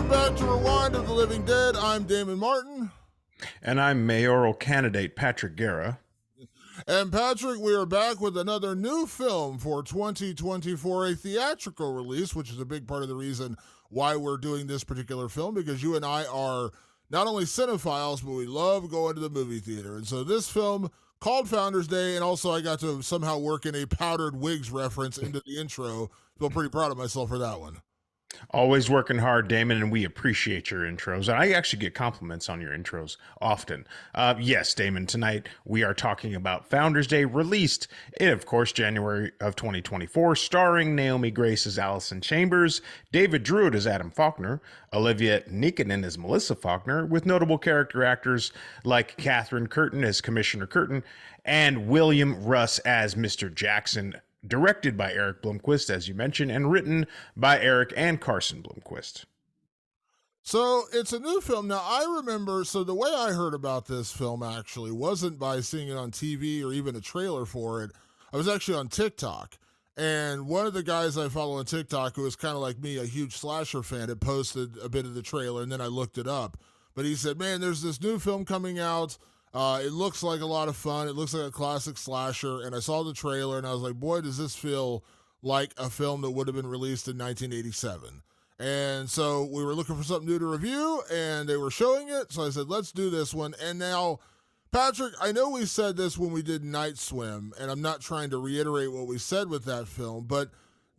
Welcome back to Rewind of the Living Dead. I'm Damon Martin. And I'm mayoral candidate Patrick Guerra. And Patrick, we are back with another new film for 2024, a theatrical release, which is a big part of the reason why we're doing this particular film, because you and I are not only cinephiles, but we love going to the movie theater. And so this film called Founders Day, and also I got to somehow work in a powdered wigs reference into the intro. Feel pretty proud of myself for that one. Always working hard, Damon, and we appreciate your intros. I actually get compliments on your intros often. Yes, Damon, tonight we are talking about Founders Day, released in, of course, January of 2024, starring Naomi Grace as Allison Chambers, David Druid as Adam Faulkner, Olivia Nikkanen as Melissa Faulkner, with notable character actors like Catherine Curtin as Commissioner Curtin and William Russ as Mr. Jackson, directed by Eric Blomquist, as you mentioned, and written by Eric and Carson Blomquist. So it's a new film. Now, I remember, so the way I heard about this film actually wasn't by seeing it on TV or even a trailer for it. I was actually on TikTok. And one of the guys I follow on TikTok, who is kind of like me, a huge slasher fan, had posted a bit of the trailer, and then I looked it up. But he said, man, there's this new film coming out. It looks like a lot of fun. It looks like a classic slasher. And I saw the trailer and I was like, boy, does this feel like a film that would have been released in 1987. And so we were looking for something new to review and they were showing it. So I said, let's do this one. And now, Patrick, I know we said this when we did Night Swim, and I'm not trying to reiterate what we said with that film, but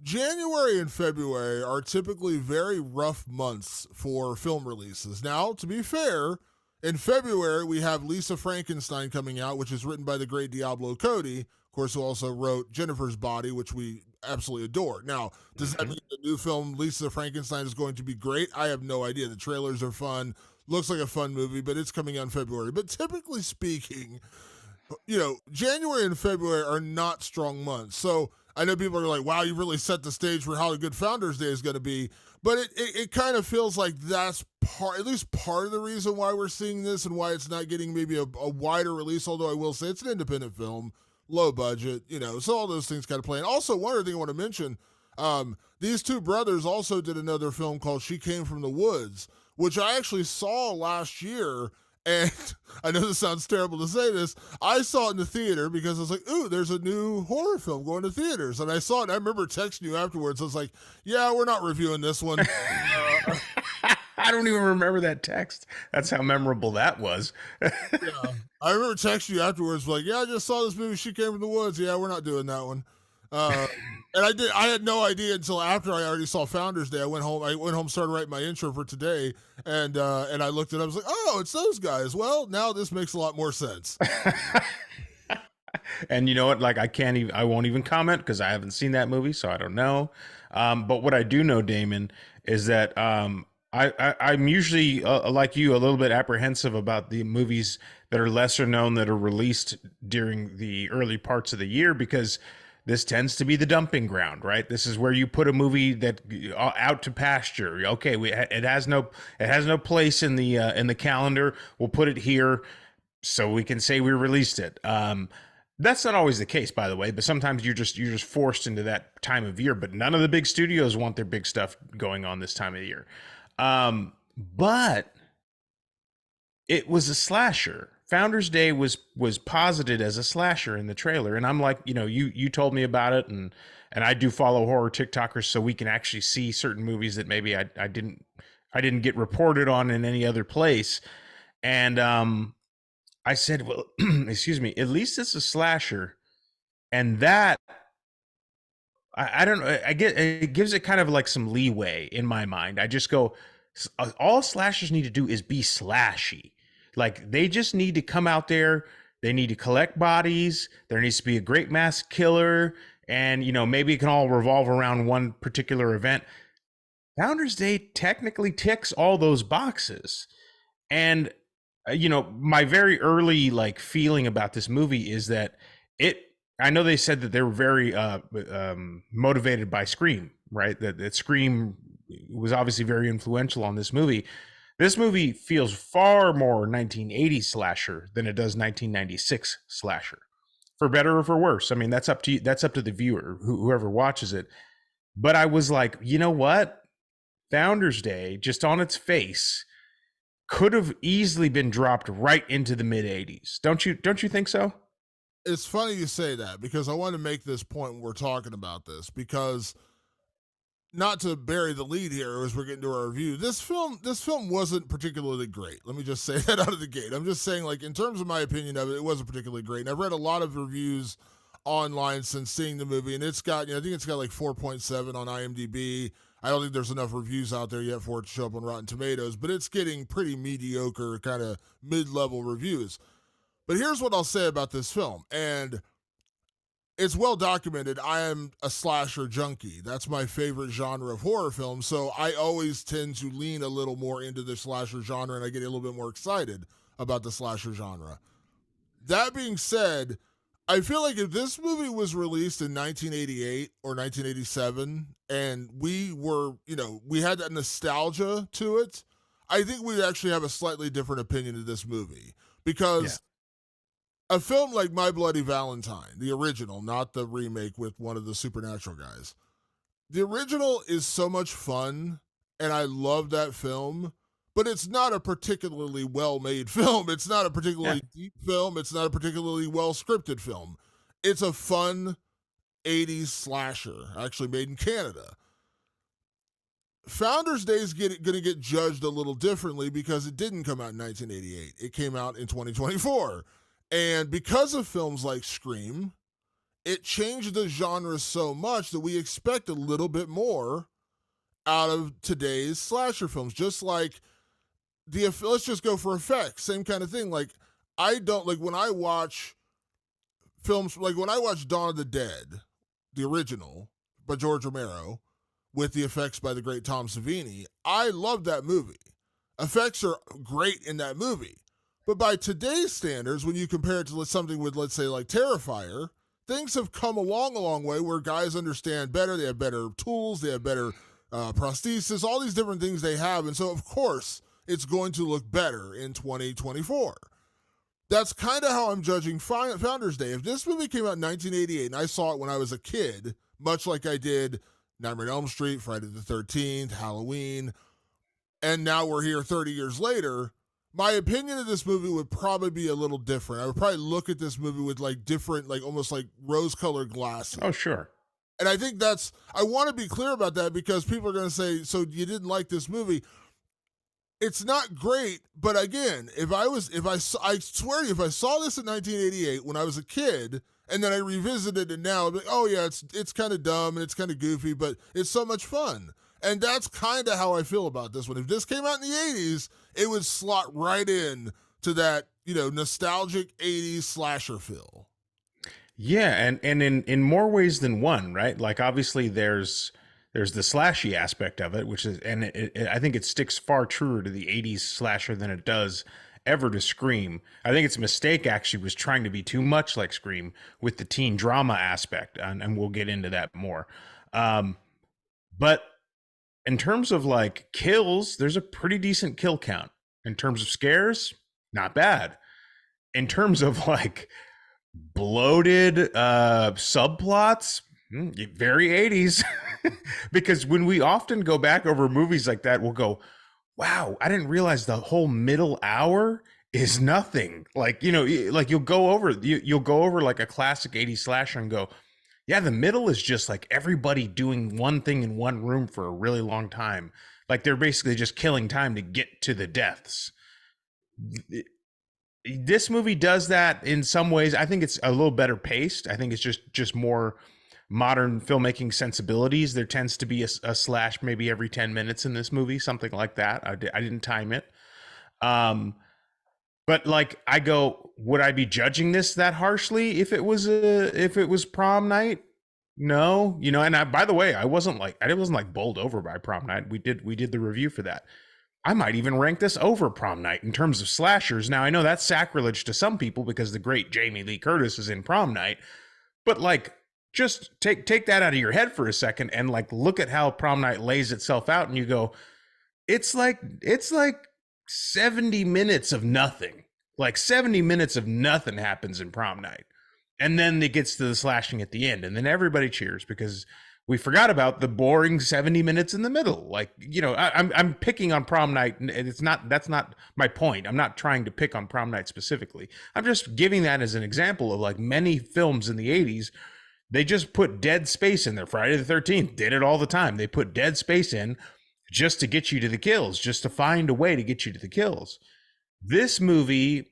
January and February are typically very rough months for film releases. Now, to be fair, in February, we have Lisa Frankenstein coming out, which is written by the great Diablo Cody, of course, who also wrote Jennifer's Body, which we absolutely adore. Now, does that mean the new film, Lisa Frankenstein, is going to be great? I have no idea. The trailers are fun. Looks like a fun movie, but it's coming out in February. But typically speaking, January and February are not strong months. So I know people are like, wow, you really set the stage for how a good Founders Day is going to be. But it kind of feels like that's at least part of the reason why we're seeing this and why it's not getting maybe a wider release, although I will say it's an independent film, low budget, so all those things kind of play. And also, one other thing I want to mention, these two brothers also did another film called She Came from the Woods, which I actually saw last year. And I know this sounds terrible to say this. I saw it in the theater because I was like, ooh, there's a new horror film going to theaters. And I saw it, and I remember texting you afterwards. I was like, yeah, we're not reviewing this one. I don't even remember that text. That's how memorable that was. Yeah. I remember texting you afterwards, like, yeah, I just saw this movie, She Came from the Woods. Yeah, we're not doing that one. And I had no idea until after I already saw Founders Day. I went home, started writing my intro for today, and I looked at it. I was like, oh, it's those guys. Well, now this makes a lot more sense. And you know what? Like, I won't even comment because I haven't seen that movie, so I don't know. But what I do know, Damon, is that I'm usually like you, a little bit apprehensive about the movies that are lesser known that are released during the early parts of the year, because this tends to be the dumping ground, right? This is where you put a movie that out to pasture. Okay, it has no place in the calendar. We'll put it here so we can say we released it. That's not always the case, by the way, but sometimes you're just forced into that time of year. But none of the big studios want their big stuff going on this time of the year. But it was a slasher. Founders Day was posited as a slasher in the trailer, and I'm like, you told me about it, and I do follow horror TikTokers, so we can actually see certain movies that maybe I didn't get reported on in any other place, and I said, well, excuse me, at least it's a slasher, and that I don't know, I get it gives it kind of like some leeway in my mind. I just go, all slashers need to do is be slashy. Like, they just need to come out there. They need to collect bodies. There needs to be a great mass killer. And, maybe it can all revolve around one particular event. Founders Day technically ticks all those boxes. And, my very early, feeling about this movie is that I know they said that they were very motivated by Scream, right? That Scream was obviously very influential on this movie. This movie feels far more 1980s slasher than it does 1996 slasher, for better or for worse. I mean, that's up to you. That's up to the viewer, whoever watches it. But I was like, you know what? Founders Day, just on its face, could have easily been dropped right into the mid 80s. Don't you think so? It's funny you say that because I want to make this point when we're talking about this because not to bury the lead here as we're getting to our review, this film wasn't particularly great. Let me just say that out of the gate. I'm just saying, like, in terms of my opinion of it, it wasn't particularly great. And I've read a lot of reviews online since seeing the movie, and it's got, I think it's got like 4.7 on IMDb. I don't think there's enough reviews out there yet for it to show up on Rotten Tomatoes, but it's getting pretty mediocre, kind of mid-level reviews. But here's what I'll say about this film, and it's well documented. I am a slasher junkie. That's my favorite genre of horror film. So I always tend to lean a little more into the slasher genre and I get a little bit more excited about the slasher genre. That being said, I feel like if this movie was released in 1988 or 1987 and we had that nostalgia to it, I think we'd actually have a slightly different opinion of this movie Yeah. because a film like My Bloody Valentine, the original, not the remake with one of the supernatural guys. The original is so much fun, and I love that film, but it's not a particularly well made film. It's not a Yeah. particularly deep film. It's not a particularly well scripted film. It's a fun 80s slasher, actually made in Canada. Founders Day is going to get judged a little differently because it didn't come out in 1988. It came out in 2024. And because of films like Scream, it changed the genre so much that we expect a little bit more out of today's slasher films. Just like let's just go for effects, same kind of thing. Like I don't like when I watch films like when I watch Dawn of the Dead, the original by George Romero, with the effects by the great Tom Savini. I love that movie. Effects are great in that movie. But by today's standards, when you compare it to something with, let's say, like Terrifier, things have come along a long way where guys understand better. They have better tools. They have better prosthesis, all these different things they have. And so, of course, it's going to look better in 2024. That's kind of how I'm judging Founders Day. If this movie came out in 1988 and I saw it when I was a kid, much like I did Nightmare on Elm Street, Friday the 13th, Halloween, and now we're here 30 years later, my opinion of this movie would probably be a little different. I would probably look at this movie with like different, like almost like rose colored glasses. Oh, sure. And I think I want to be clear about that because people are going to say, so you didn't like this movie. It's not great, but again, I swear to you, if I saw this in 1988 when I was a kid, and then I revisited it now, I'd be like, oh yeah, it's kind of dumb and it's kind of goofy, but it's so much fun. And that's kind of how I feel about this one. If this came out in the 80s, it would slot right in to that, nostalgic 80s slasher feel. Yeah, and in more ways than one, right? Like obviously there's the slashy aspect of it, which is, and I think it sticks far truer to the 80s slasher than it does ever to Scream. I think its mistake actually was trying to be too much like Scream with the teen drama aspect, and we'll get into that more. But in terms of like kills, there's a pretty decent kill count. In terms of scares, not bad. In terms of like bloated subplots, very 80s. Because when we often go back over movies like that, we'll go, wow, I didn't realize the whole middle hour is nothing. Like, like you'll go over like a classic 80s slasher and go, yeah, the middle is just like everybody doing one thing in one room for a really long time. Like they're basically just killing time to get to the deaths. This movie does that in some ways. I think it's a little better paced. I think it's just more modern filmmaking sensibilities. There tends to be a slash maybe every 10 minutes in this movie, something like that. I didn't time it. But like I go, would I be judging this that harshly if it was prom night? No, and by the way, I wasn't like bowled over by prom night. We did the review for that. I might even rank this over prom night in terms of slashers. Now I know that's sacrilege to some people because the great Jamie Lee Curtis is in prom night, but like just take that out of your head for a second and like look at how prom night lays itself out, and you go, it's like 70 minutes of nothing. Like 70 minutes of nothing happens in prom night. And then it gets to the slashing at the end, and then everybody cheers because we forgot about the boring 70 minutes in the middle. Like, I'm picking on Prom Night, and that's not my point. I'm not trying to pick on Prom Night specifically. I'm just giving that as an example of, like, many films in the 80s. They just put dead space in there. Friday the 13th did it all the time. They put dead space in just to get you to the kills, just to find a way to get you to the kills. This movie,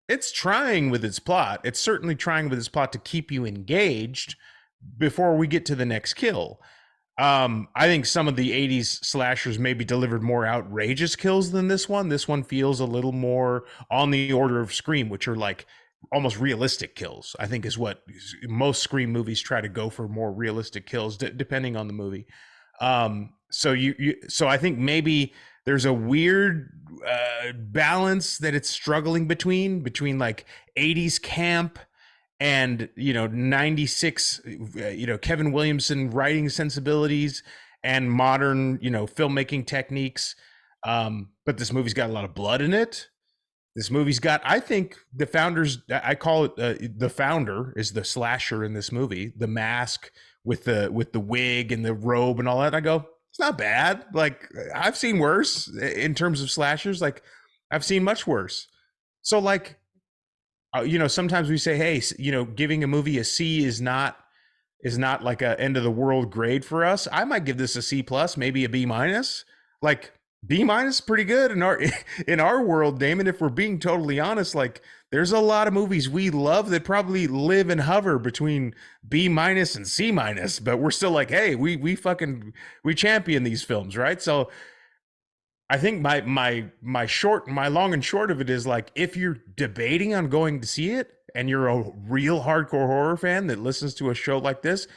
it's trying with its plot. It's certainly trying with its plot to keep you engaged before we get to the next kill. I think some of the 80s slashers maybe delivered more outrageous kills than this one. This one feels a little more on the order of Scream, which are like almost realistic kills, I think is what most Scream movies try to go for, more realistic kills, depending on the movie. So I think maybe there's a weird balance that it's struggling between like 80s camp and 96 Kevin Williamson writing sensibilities and modern filmmaking techniques. But this movie's got a lot of blood in it. This movie's got, I think, the founders, I call it the founder is the slasher in this movie. The mask with the wig and the robe and all that. I go, it's not bad. Like, I've seen worse in terms of slashers. Like, I've seen much worse. So, like, sometimes we say, hey, giving a movie a C is not like a end of the world grade for us. I might give this a C plus, maybe a B minus. Like, B minus pretty good in our world, Damon. If we're being totally honest, like, there's a lot of movies we love that probably live and hover between B minus and C minus, but we're still like, hey, we champion these films, right? So I think my long and short of it is, like, if you're debating on going to see it and you're a real hardcore horror fan that listens to a show like this,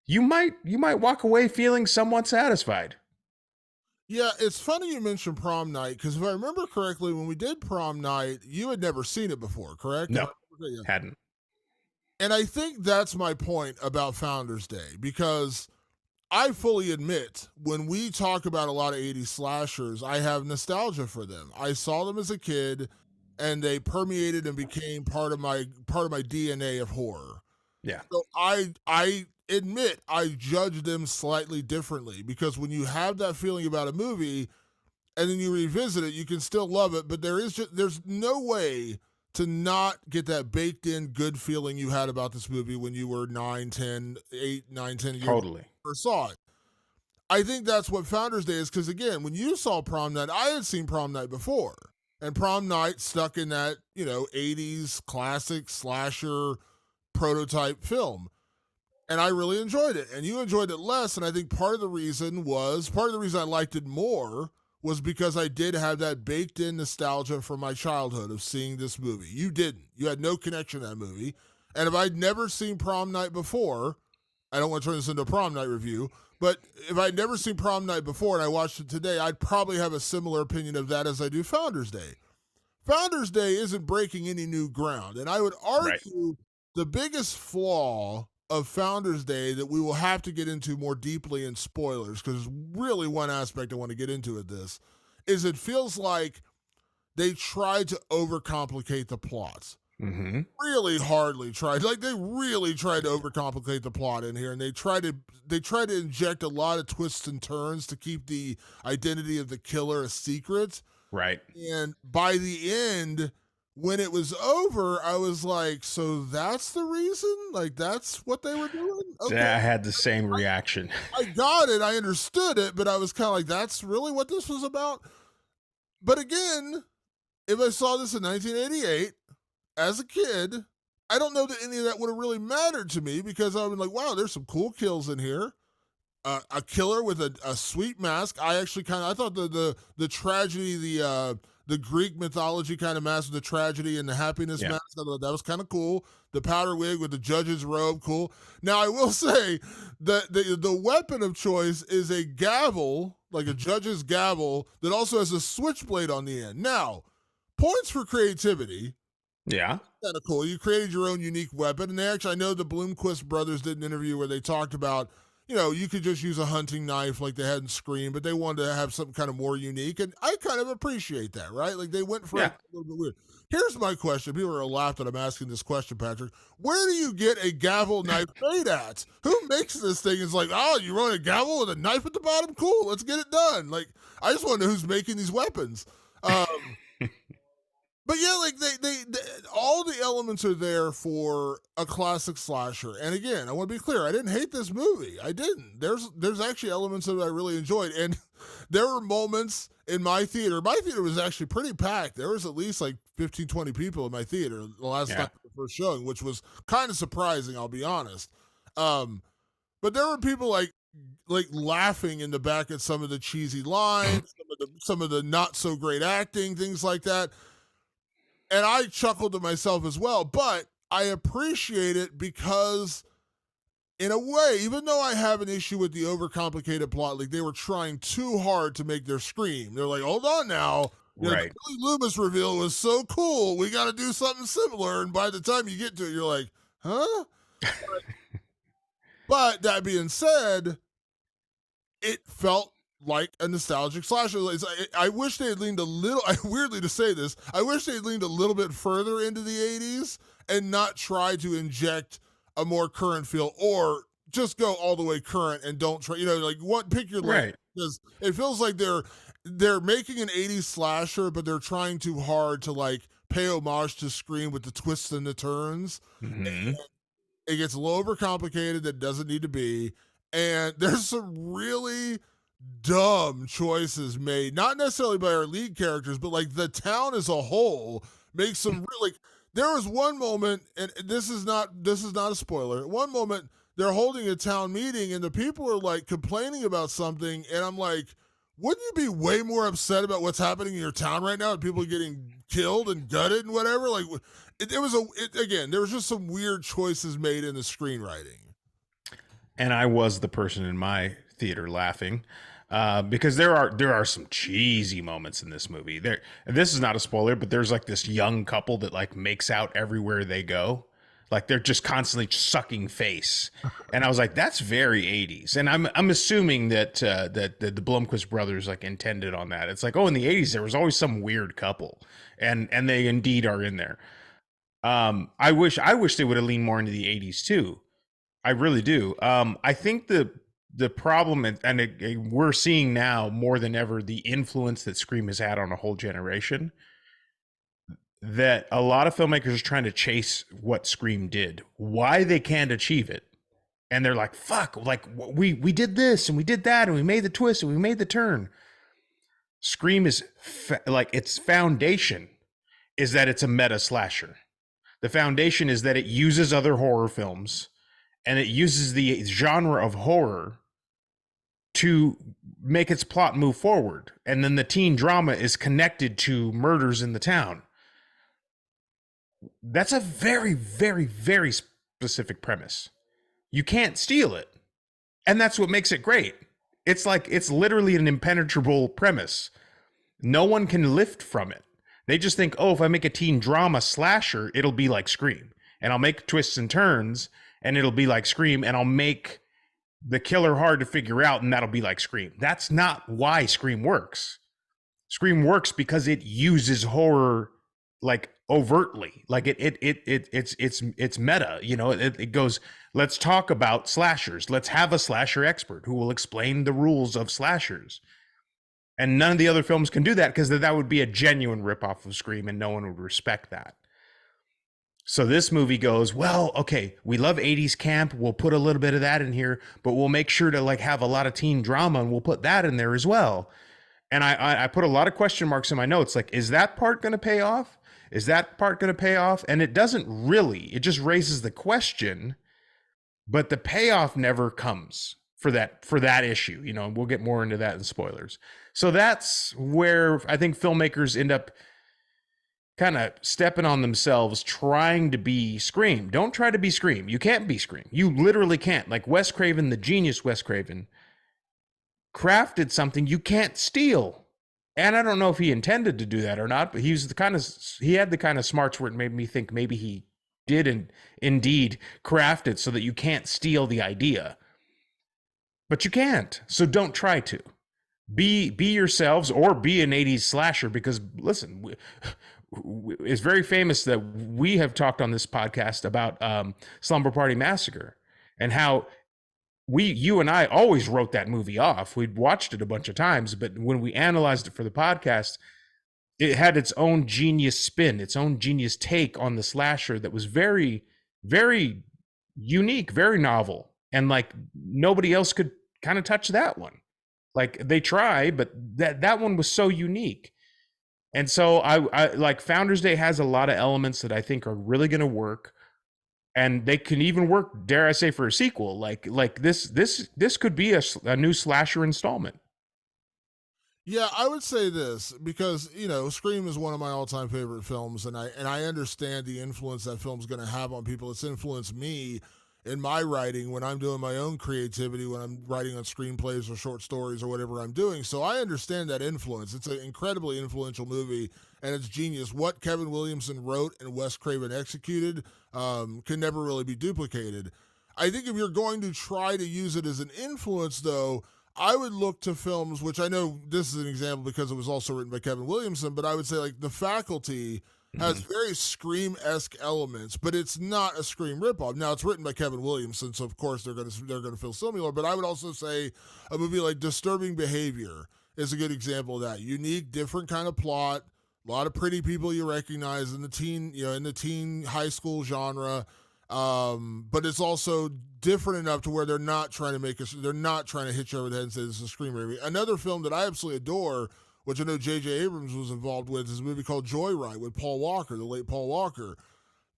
you might walk away feeling somewhat satisfied. Yeah, it's funny you mentioned Prom Night, because if I remember correctly, when we did Prom Night, you had never seen it before, correct? No, hadn't. And I think that's my point about Founders Day, because I fully admit when we talk about a lot of 80s slashers, I have nostalgia for them. I saw them as a kid, and they permeated and became part of my DNA of horror. Yeah. So I admit I judge them slightly differently, because when you have that feeling about a movie and then you revisit it, you can still love it, but there's no way to not get that baked in good feeling you had about this movie when you were 9, 10, 8, 9, 10 years Totally. or saw it. I think that's what Founders Day is, because again, when you saw Prom Night, I had seen Prom Night before, and Prom Night stuck in that 80s classic slasher prototype film. And I really enjoyed it, and you enjoyed it less. And I think part of the reason I liked it more was because I did have that baked in nostalgia from my childhood of seeing this movie. You didn't. You had no connection to that movie. And if I'd never seen Prom Night before, I don't want to turn this into a Prom Night review, but if I'd never seen Prom Night before and I watched it today, I'd probably have a similar opinion of that as I do Founders Day. Founders Day isn't breaking any new ground. And I would argue the biggest flaw of Founders Day that we will have to get into more deeply in spoilers, because there's really one aspect I want to get into at this, is it feels like they tried to overcomplicate the plots. Mm-hmm. Really hardly tried. Like, they really tried to overcomplicate the plot in here, and they tried to inject a lot of twists and turns to keep the identity of the killer a secret. Right. And by the end, when it was over, I was like, so that's the reason? Like, that's what they were doing? Okay. Yeah, I had the same reaction. I got it. I understood it, but I was kind of like, that's really what this was about? But again, if I saw this in 1988 as a kid, I don't know that any of that would have really mattered to me, because I was like, wow, there's some cool kills in here. A killer with a sweet mask. I actually I thought the tragedy, the Greek mythology kind of mask with the tragedy and the happiness mask, I thought that was kind of cool. The powder wig with the judge's robe, cool. Now, I will say that the weapon of choice is a gavel, like a judge's gavel, that also has a switchblade on the end. Now, points for creativity. Yeah. Kind of cool. You created your own unique weapon. And I know the Bloomquist brothers did an interview where they talked about, you could just use a hunting knife like they had in Scream, but they wanted to have something kind of more unique. And I kind of appreciate that, right? Like they went for Yeah. a little bit weird. Here's my question. People are going to laugh that I'm asking this question, Patrick. Where do you get a gavel knife made at? Who makes this thing? It's like, oh, you run a gavel with a knife at the bottom? Cool, let's get it done. Like, I just want to know who's making these weapons. But yeah, like they all the elements are there for a classic slasher. And again, I want to be clear, I didn't hate this movie. I didn't. There's actually elements that I really enjoyed, and there were moments in my theater. My theater was actually pretty packed. There was at least like 15, 20 people in my theater the last Yeah. time the first showing, which was kind of surprising. I'll be honest. But there were people like laughing in the back at some of the cheesy lines, some of the not so great acting, things like that. And I chuckled to myself as well, but I appreciate it because, in a way, even though I have an issue with the overcomplicated plot, like they were trying too hard to make their Scream. They're like, hold on now. The Right. Billy Loomis reveal was so cool. We got to do something similar. And by the time you get to it, you're like, huh? But that being said, it felt like a nostalgic slasher. I wish they had leaned a little, weirdly to say this, I wish they had leaned a little bit further into the 80s and not try to inject a more current feel, or just go all the way current and don't try, like what, pick your lane. Right. Because it feels like they're making an 80s slasher, but they're trying too hard to like pay homage to Scream with the twists and the turns. Mm-hmm. It gets a little overcomplicated that doesn't need to be. And there's some really dumb choices made, not necessarily by our lead characters, but like the town as a whole makes some really. There was one moment, and this is not a spoiler. One moment they're holding a town meeting, and the people are like complaining about something, and I'm like, wouldn't you be way more upset about what's happening in your town right now? And people getting killed and gutted and whatever. Like, again, there was just some weird choices made in the screenwriting. And I was the person in my theater laughing because there are some cheesy moments in this movie. This is not a spoiler, but there's like this young couple that like makes out everywhere they go. Like they're just constantly sucking face, and I was like, "That's very '80s." And I'm assuming that that the Blomquist brothers like intended on that. It's like, oh, in the '80s there was always some weird couple, and they indeed are in there. I wish they would have leaned more into the '80s too. I really do. I think the problem, we're seeing now more than ever the influence that Scream has had on a whole generation. That a lot of filmmakers are trying to chase what Scream did, why they can't achieve it, and they're like, "Fuck!" Like we did this and we did that and we made the twist and we made the turn. Scream is like its foundation is that it's a meta slasher. The foundation is that it uses other horror films and it uses the genre of horror to make its plot move forward. And then the teen drama is connected to murders in the town. That's a very, very, very specific premise. You can't steal it. And that's what makes it great. It's like, it's literally an impenetrable premise. No one can lift from it. They just think, oh, if I make a teen drama slasher, it'll be like Scream. And I'll make twists and turns, and it'll be like Scream, and I'll make the killer hard to figure out, and that'll be like Scream. That's not why Scream works. Scream works because it uses horror like overtly, like it's meta. It goes, let's talk about slashers. Let's have a slasher expert who will explain the rules of slashers. And none of the other films can do that because that would be a genuine ripoff of Scream, and no one would respect that. So this movie goes, well, okay, we love 80s camp. We'll put a little bit of that in here, but we'll make sure to like have a lot of teen drama, and we'll put that in there as well. And I put a lot of question marks in my notes. Like, is that part going to pay off? Is that part going to pay off? And it doesn't really. It just raises the question, but the payoff never comes for that issue. We'll get more into that in spoilers. So that's where I think filmmakers end up kind of stepping on themselves, trying to be Scream. Don't try to be Scream. You can't be Scream. You literally can't. Like Wes Craven, the genius Wes Craven, crafted something you can't steal. And I don't know if he intended to do that or not, but he had the kind of smarts where it made me think maybe he did indeed craft it so that you can't steal the idea. but you can't. So don't try to. Be yourselves or be an 80s slasher because listen, it's very famous that we have talked on this podcast about Slumber Party Massacre and how you and I always wrote that movie off. We'd watched it a bunch of times, but when we analyzed it for the podcast, it had its own genius spin, its own genius take on the slasher that was very, very unique, very novel, and like nobody else could kind of touch that one. Like they try, but that one was so unique. And so I like Founders Day has a lot of elements that I think are really going to work, and they can even work, dare I say, for a sequel. Like this could be a new slasher installment. Yeah, I would say this because Scream is one of my all-time favorite films, and I understand the influence that film's going to have on people. It's influenced me in my writing when I'm doing my own creativity, when I'm writing on screenplays or short stories or whatever I'm doing. So I understand that influence. It's an incredibly influential movie, and it's genius. What Kevin Williamson wrote and Wes Craven executed can never really be duplicated. I think if you're going to try to use it as an influence, though, I would look to films, which I know this is an example because it was also written by Kevin Williamson, but I would say like The Faculty has Mm-hmm. very Scream-esque elements, but it's not a Scream ripoff. Now it's written by Kevin Williamson, so of course they're gonna feel similar. But I would also say a movie like Disturbing Behavior is a good example of that. Unique, different kind of plot, a lot of pretty people you recognize in the teen high school genre. But it's also different enough to where they're not trying to hit you over the head and say this is a Scream movie. Another film that I absolutely adore, which I know J.J. Abrams was involved with, is a movie called Joyride with Paul Walker, the late Paul Walker.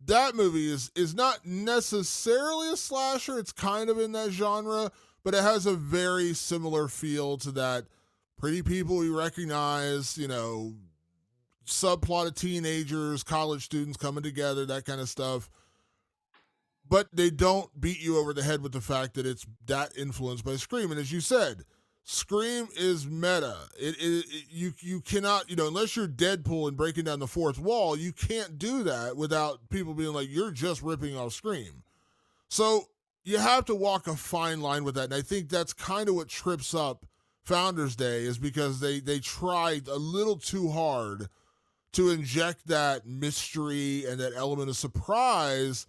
That movie is not necessarily a slasher. It's kind of in that genre, but it has a very similar feel to that pretty people we recognize, subplot of teenagers, college students coming together, that kind of stuff, but they don't beat you over the head with the fact that it's that influenced by Scream. And as you said, Scream is meta. You cannot, unless you're Deadpool and breaking down the fourth wall, you can't do that without people being like, you're just ripping off Scream. So you have to walk a fine line with that. And I think that's kind of what trips up Founders Day, is because they tried a little too hard to inject that mystery and that element of surprise,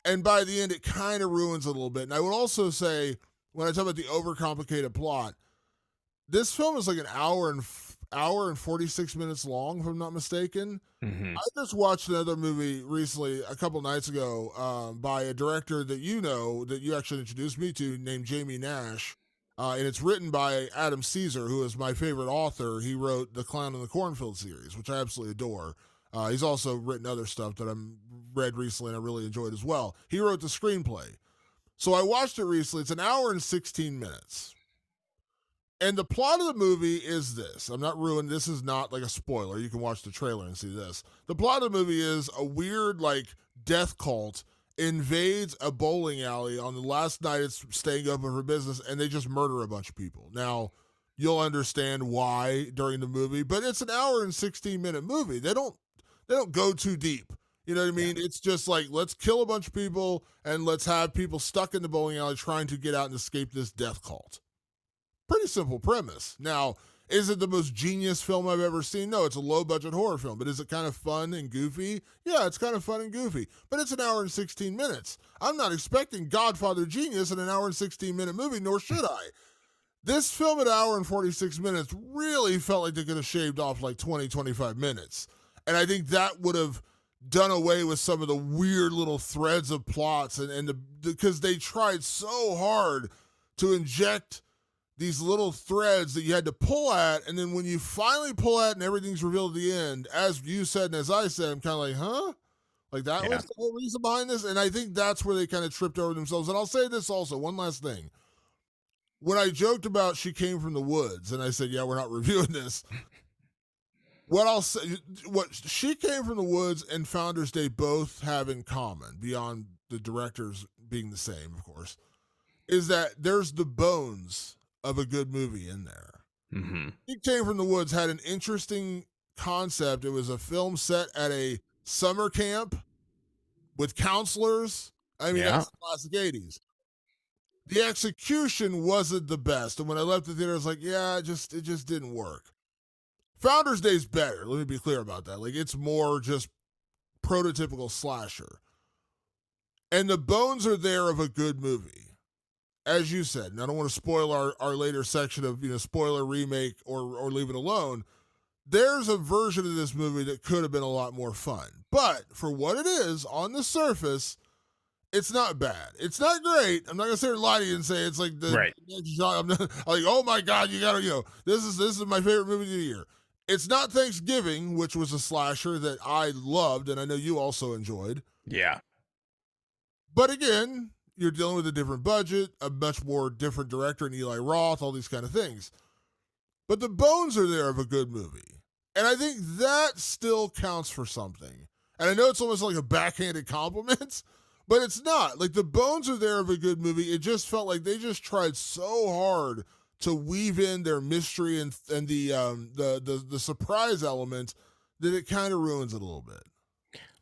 and by the end, it kind of ruins it a little bit. And I would also say, when I talk about the overcomplicated plot, this film is like an hour and 46 minutes long, if I'm not mistaken. Mm-hmm. I just watched another movie recently, a couple nights ago, by a director that that you actually introduced me to, named Jamie Nash. And it's written by Adam Caesar, who is my favorite author. He wrote the Clown in the Cornfield series, which I absolutely adore. He's also written other stuff that I'm read recently and I really enjoyed as well. He wrote the screenplay. So I watched it recently. It's an hour and 16 minutes. And the plot of the movie is this. I'm not ruining this, is not like a spoiler. You can watch the trailer and see this. The plot of the movie is a weird like death cult invades a bowling alley on the last night it's staying open for business, and they just murder a bunch of people. Now, you'll understand why during the movie, but it's an hour and 16-minute movie. They don't go too deep. You know what I Yeah. mean? It's just like, let's kill a bunch of people and let's have people stuck in the bowling alley trying to get out and escape this death cult. Pretty simple premise. Now, is it the most genius film I've ever seen? No, it's a low budget horror film. But is it kind of fun and goofy? Yeah, it's kind of fun and goofy. But it's an hour and 16 minutes. I'm not expecting Godfather genius in an hour and 16-minute movie, nor should I. This film at an hour and 46 minutes really felt like they could have shaved off like 20, 25 minutes. And I think that would have done away with some of the weird little threads of plots, because they tried so hard to inject these little threads that you had to pull at, and then when you finally pull at and everything's revealed at the end, as you said and as I said, I'm kind of like, huh? Like that Yeah. was the whole reason behind this? And I think that's where they kind of tripped over themselves. And I'll say this also, one last thing. When I joked about She Came from the Woods, and I said, yeah, we're not reviewing this, what I'll say, what She Came from the Woods and Founders Day both have in common, beyond the directors being the same, of course, is that there's the bones of a good movie in there. Mm-hmm. She Came from the Woods had an interesting concept. It was a film set at a summer camp with counselors. I mean, Yeah. that's the classic 80s. the execution wasn't the best. And when I left the theater, I was like, yeah, it just didn't work. Founders Day's better. Let me be clear about that. Like, it's more just prototypical slasher. And the bones are there of a good movie. As you said, and I don't want to spoil our later section of, spoiler remake or leave it alone. There's a version of this movie that could have been a lot more fun. But for what it is, on the surface, it's not bad. It's not great. I'm not gonna sit here and lie to you and say it's like the Right. next genre. I'm not like, oh my god, you gotta, this is my favorite movie of the year. It's not Thanksgiving, which was a slasher that I loved and I know you also enjoyed. Yeah. But again, you're dealing with a different budget, a much more different director in Eli Roth, all these kind of things. But the bones are there of a good movie. And I think that still counts for something. And I know it's almost like a backhanded compliment, but it's not. Like, the bones are there of a good movie. It just felt like they just tried so hard to weave in their mystery and the surprise element that it kind of ruins it a little bit.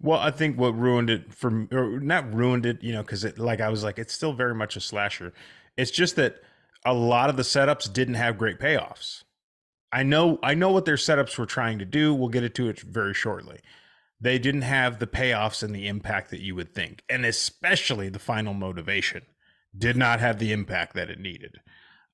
Well, I think what ruined it or not ruined it, because I was like, it's still very much a slasher. It's just that a lot of the setups didn't have great payoffs. I know what their setups were trying to do. We'll get into it very shortly. They didn't have the payoffs and the impact that you would think, and especially the final motivation did not have the impact that it needed.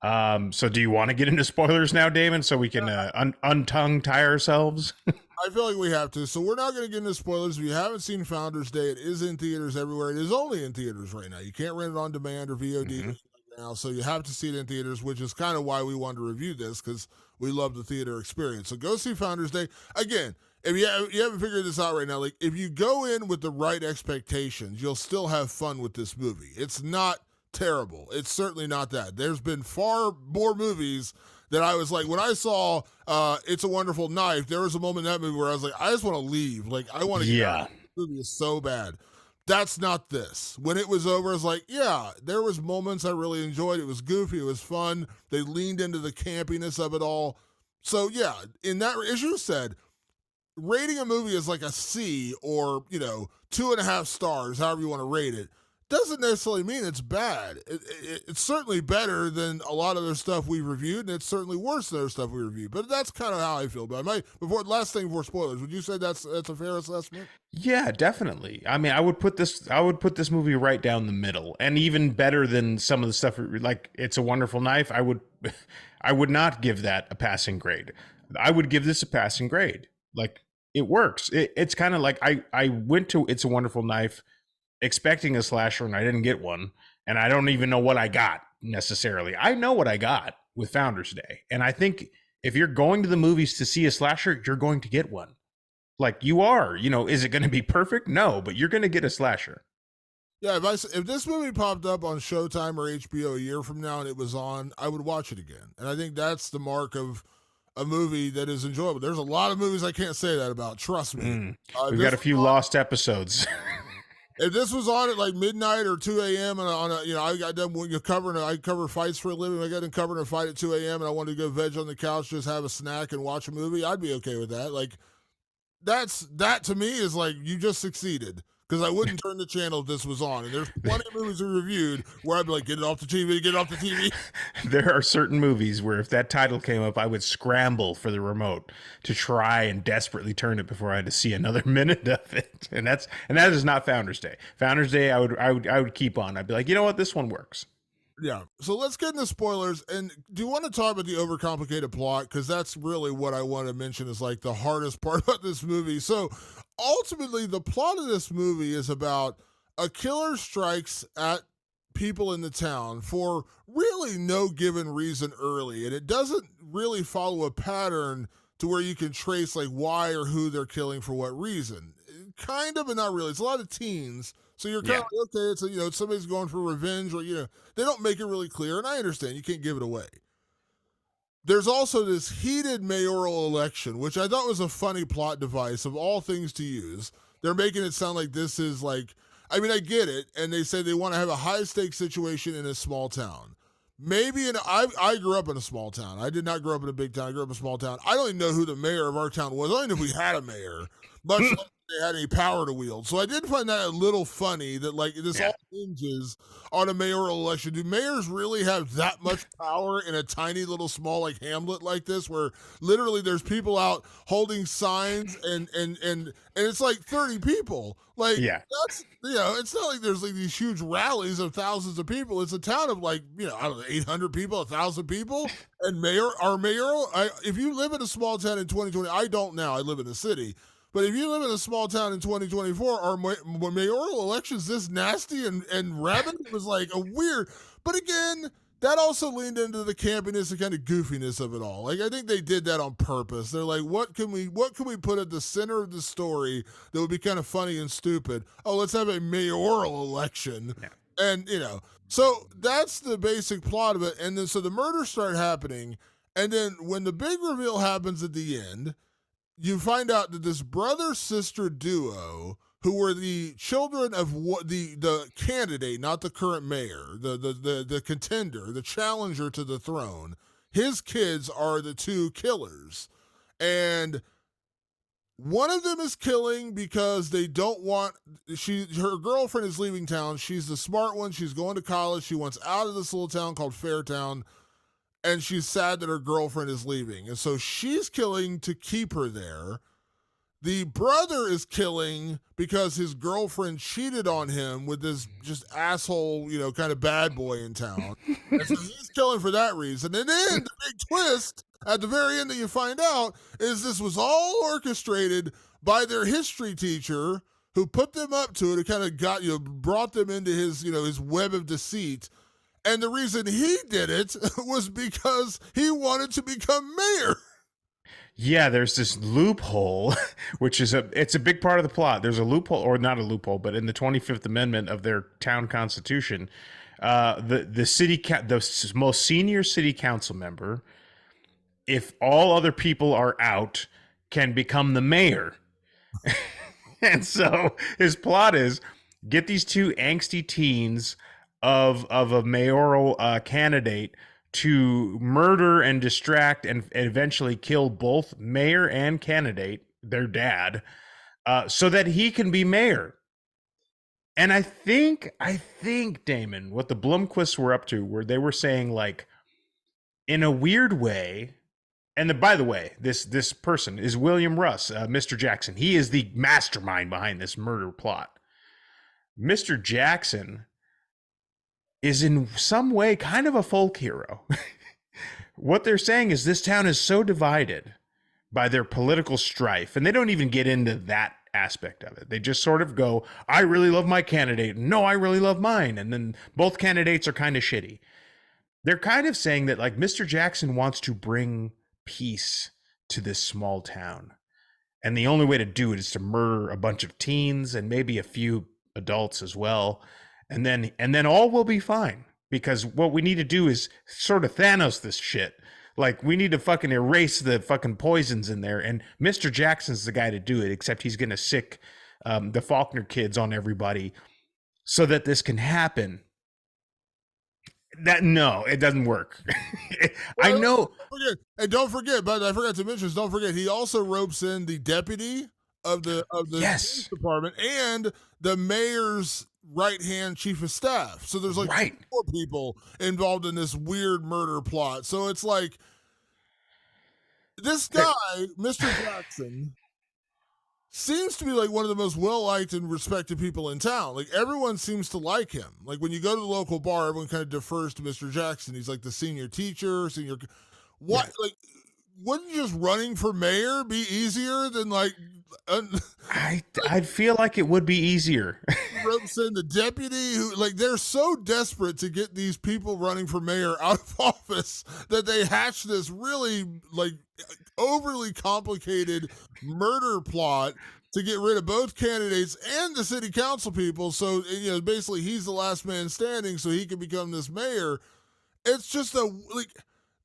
So do you want to get into spoilers now, Damon, so we can untongue tie ourselves? I feel like we have to. So we're not going to get into spoilers. If you haven't seen Founders Day, it is in theaters everywhere. It is only in theaters right now. You can't rent it on demand or VOD right now. So you have to see it in theaters, which is kind of why we wanted to review this, because we love the theater experience. So go see Founders Day. Again, if you haven't figured this out right now, like, if you go in with the right expectations, you'll still have fun with this movie. It's not terrible. It's certainly not that. There's been far more movies that I was like, when I saw It's a Wonderful Knife, there was a moment in that movie where I was like, I just want to leave. Like, I want to get out. This movie is so bad. That's not this. When it was over, I was like, yeah, there was moments I really enjoyed. It was goofy. It was fun. They leaned into the campiness of it all. So, yeah, in that, as you said, rating a movie as like a C or, 2.5 stars, however you want to rate it, doesn't necessarily mean it's bad. It's certainly better than a lot of their stuff we've reviewed, and it's certainly worse than their stuff we reviewed. But that's kind of how I feel about it. Last thing before spoilers, would you say that's a fair assessment? Yeah, definitely. I mean, I would put this movie right down the middle, and even better than some of the stuff like It's a Wonderful Knife. I would not give that a passing grade. I would give this a passing grade. Like, it works. It's kind of like I went to It's a Wonderful Knife expecting a slasher and I didn't get one, and I don't even know what I got necessarily. I know what I got with Founders Day, and I think if you're going to the movies to see a slasher, you're going to get one. Like, you are, is it going to be perfect? No, but you're going to get a slasher. Yeah, if this movie popped up on Showtime or HBO a year from now and it was on, I would watch it again. And I think that's the mark of a movie that is enjoyable. There's a lot of movies I can't say that about. Trust me. We've got a few lost episodes. If this was on at like midnight or 2 a.m. and I got done I cover fights for a living. I got done covering a fight at 2 a.m. and I wanted to go veg on the couch, just have a snack and watch a movie, I'd be okay with that. Like, that to me is like, you just succeeded, because I wouldn't turn the channel if this was on. And there's plenty of movies we reviewed where I'd be like, get it off the TV, get it off the TV. There are certain movies where if that title came up, I would scramble for the remote to try and desperately turn it before I had to see another minute of it. And that is not Founders Day. Founders Day, I would keep on. I'd be like, you know what, this one works. Yeah. So let's get into spoilers. And do you want to talk about the overcomplicated plot? Because that's really what I want to mention is like the hardest part about this movie. So ultimately, the plot of this movie is about a killer strikes at people in the town for really no given reason early. And it doesn't really follow a pattern to where you can trace like why or who they're killing for what reason. Kind of, but not really. It's a lot of teens. So you're kind of like, okay, it's somebody's going for revenge, or they don't make it really clear, and I understand you can't give it away. There's also this heated mayoral election, which I thought was a funny plot device of all things to use. They're making it sound like this is like, I mean, I get it, and they say they want to have a high stakes situation in a small town. Maybe I grew up in a small town. I did not grow up in a big town. I grew up in a small town. I don't even know who the mayor of our town was. I don't even know if we had a mayor. Much like they had any power to wield. So I did find that a little funny that like this Yeah. all hinges on a mayoral election. Do mayors really have that much power in a tiny little small like hamlet like this, where literally there's people out holding signs and it's like 30 people. Like Yeah. that's it's not like there's like these huge rallies of thousands of people. It's a town of like I don't know 800 people, 1,000 people, and if you live in a small town in 2020, I don't now. I live in a city. But if you live in a small town in 2024, are mayoral elections this nasty and rabid? It was like a weird. But again, that also leaned into the campiness and kind of goofiness of it all. Like I think they did that on purpose. They're like, what can we put at the center of the story that would be kind of funny and stupid? Oh, let's have a mayoral election. Yeah. And so that's the basic plot of it. And then so the murders start happening, and then when the big reveal happens at the end, you find out that this brother-sister duo, who were the children of the candidate, not the current mayor, the contender, the challenger to the throne, his kids are the two killers. And one of them is killing because they don't want her girlfriend is leaving town. She's the smart one. She's going to college. She wants out of this little town called Fairtown, and she's sad that her girlfriend is leaving. And so she's killing to keep her there. The brother is killing because his girlfriend cheated on him with this just asshole, kind of bad boy in town. And so he's killing for that reason. And then the big twist at the very end that you find out is this was all orchestrated by their history teacher who put them up to it and kind of brought them into his, his web of deceit. And the reason he did it was because he wanted to become mayor. Yeah, there's this loophole, which is it's a big part of the plot. There's a loophole, or not a loophole, but in the 25th Amendment of their town constitution, the most senior city council member, if all other people are out, can become the mayor. And so his plot is get these two angsty teens of a mayoral candidate to murder and distract and eventually kill both mayor and candidate, their dad, so that he can be mayor. And I think Damon, what the Blomquists were up to, where they were saying like, in a weird way. And by the way, this person is William Russ, Mr. Jackson. He is the mastermind behind this murder plot. Mr. Jackson is in some way kind of a folk hero. What they're saying is this town is so divided by their political strife, and they don't even get into that aspect of it. They just sort of go, I really love my candidate. No, I really love mine. And then both candidates are kind of shitty. They're kind of saying that like Mr. Jackson wants to bring peace to this small town. And the only way to do it is to murder a bunch of teens and maybe a few adults as well. And then all will be fine, because what we need to do is sort of Thanos this shit. Like we need to fucking erase the fucking poisons in there. And Mr. Jackson's the guy to do it, except he's going to sick the Faulkner kids on everybody so that this can happen. No, it doesn't work. I know. Don't forget, but I forgot to mention this. Don't forget, he also ropes in the deputy of the yes. police department and the mayor's right-hand chief of staff. So there's like 4 people involved in this weird murder plot. So it's like this guy, Mr. Jackson, seems to be like one of the most well-liked and respected people in town. Like everyone seems to like him. Like when you go to the local bar, everyone kind of defers to Mr. Jackson. He's like the senior teacher, what? Yeah. Like, wouldn't just running for mayor be easier than like? I'd feel like it would be easier. Ropes in the deputy who like they're so desperate to get these people running for mayor out of office that they hatch this really like overly complicated murder plot to get rid of both candidates and the city council people. So basically he's the last man standing so he can become this mayor. It's just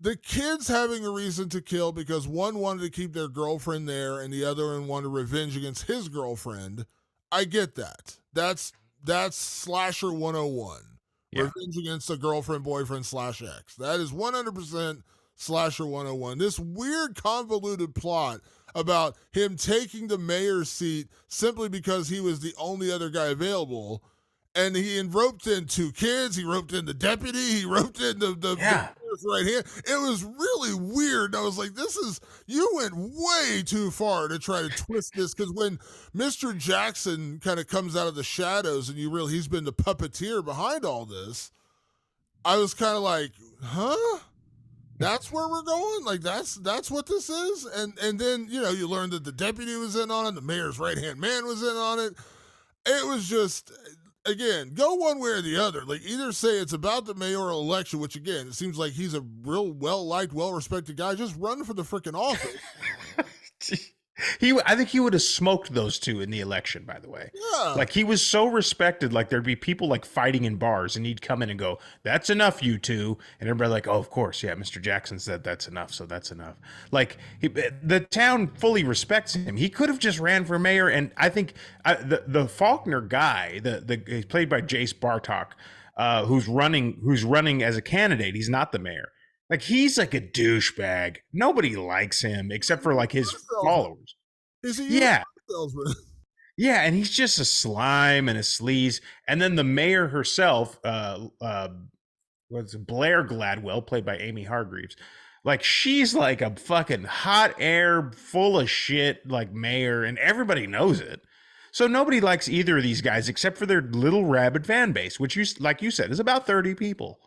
the kids having a reason to kill because one wanted to keep their girlfriend there and the other one wanted revenge against his girlfriend. I get that. That's slasher 101. Yeah. Revenge against a girlfriend, boyfriend /ex. That is 100% Slasher 101. This weird convoluted plot about him taking the mayor's seat simply because he was the only other guy available. And he roped in two kids. He roped in the deputy. He roped in the Yeah. right hand. It was really weird. I was like, you went way too far to try to twist this. Because when Mr. Jackson kind of comes out of the shadows and you realize he's been the puppeteer behind all this, I was kind of like, huh? That's where we're going. Like that's what this is. And then you learn that the deputy was in on it. The mayor's right hand man was in on it. It was just, again, go one way or the other. Like either say it's about the mayoral election, which again, it seems like he's a real well liked, well respected guy. Just run for the freaking office. I think he would have smoked those two in the election, by the way. Yeah. Like he was so respected, like there'd be people like fighting in bars and he'd come in and go, "That's enough, you two." And everybody like, "Oh, of course. Yeah, Mr. Jackson said that's enough. So that's enough." Like the town fully respects him. He could have just ran for mayor. And I think the Faulkner guy, he's played by Jace Bartok, who's running as a candidate. He's not the mayor. Like he's like a douchebag. Nobody likes him except for like his followers. Is he? Yeah. Salesman? Yeah, and he's just a slime and a sleaze. And then the mayor herself, what's Blair Gladwell, played by Amy Hargreaves. Like she's like a fucking hot air, full of shit, like mayor, and everybody knows it. So nobody likes either of these guys except for their little rabid fan base, which like you said, is about 30 people.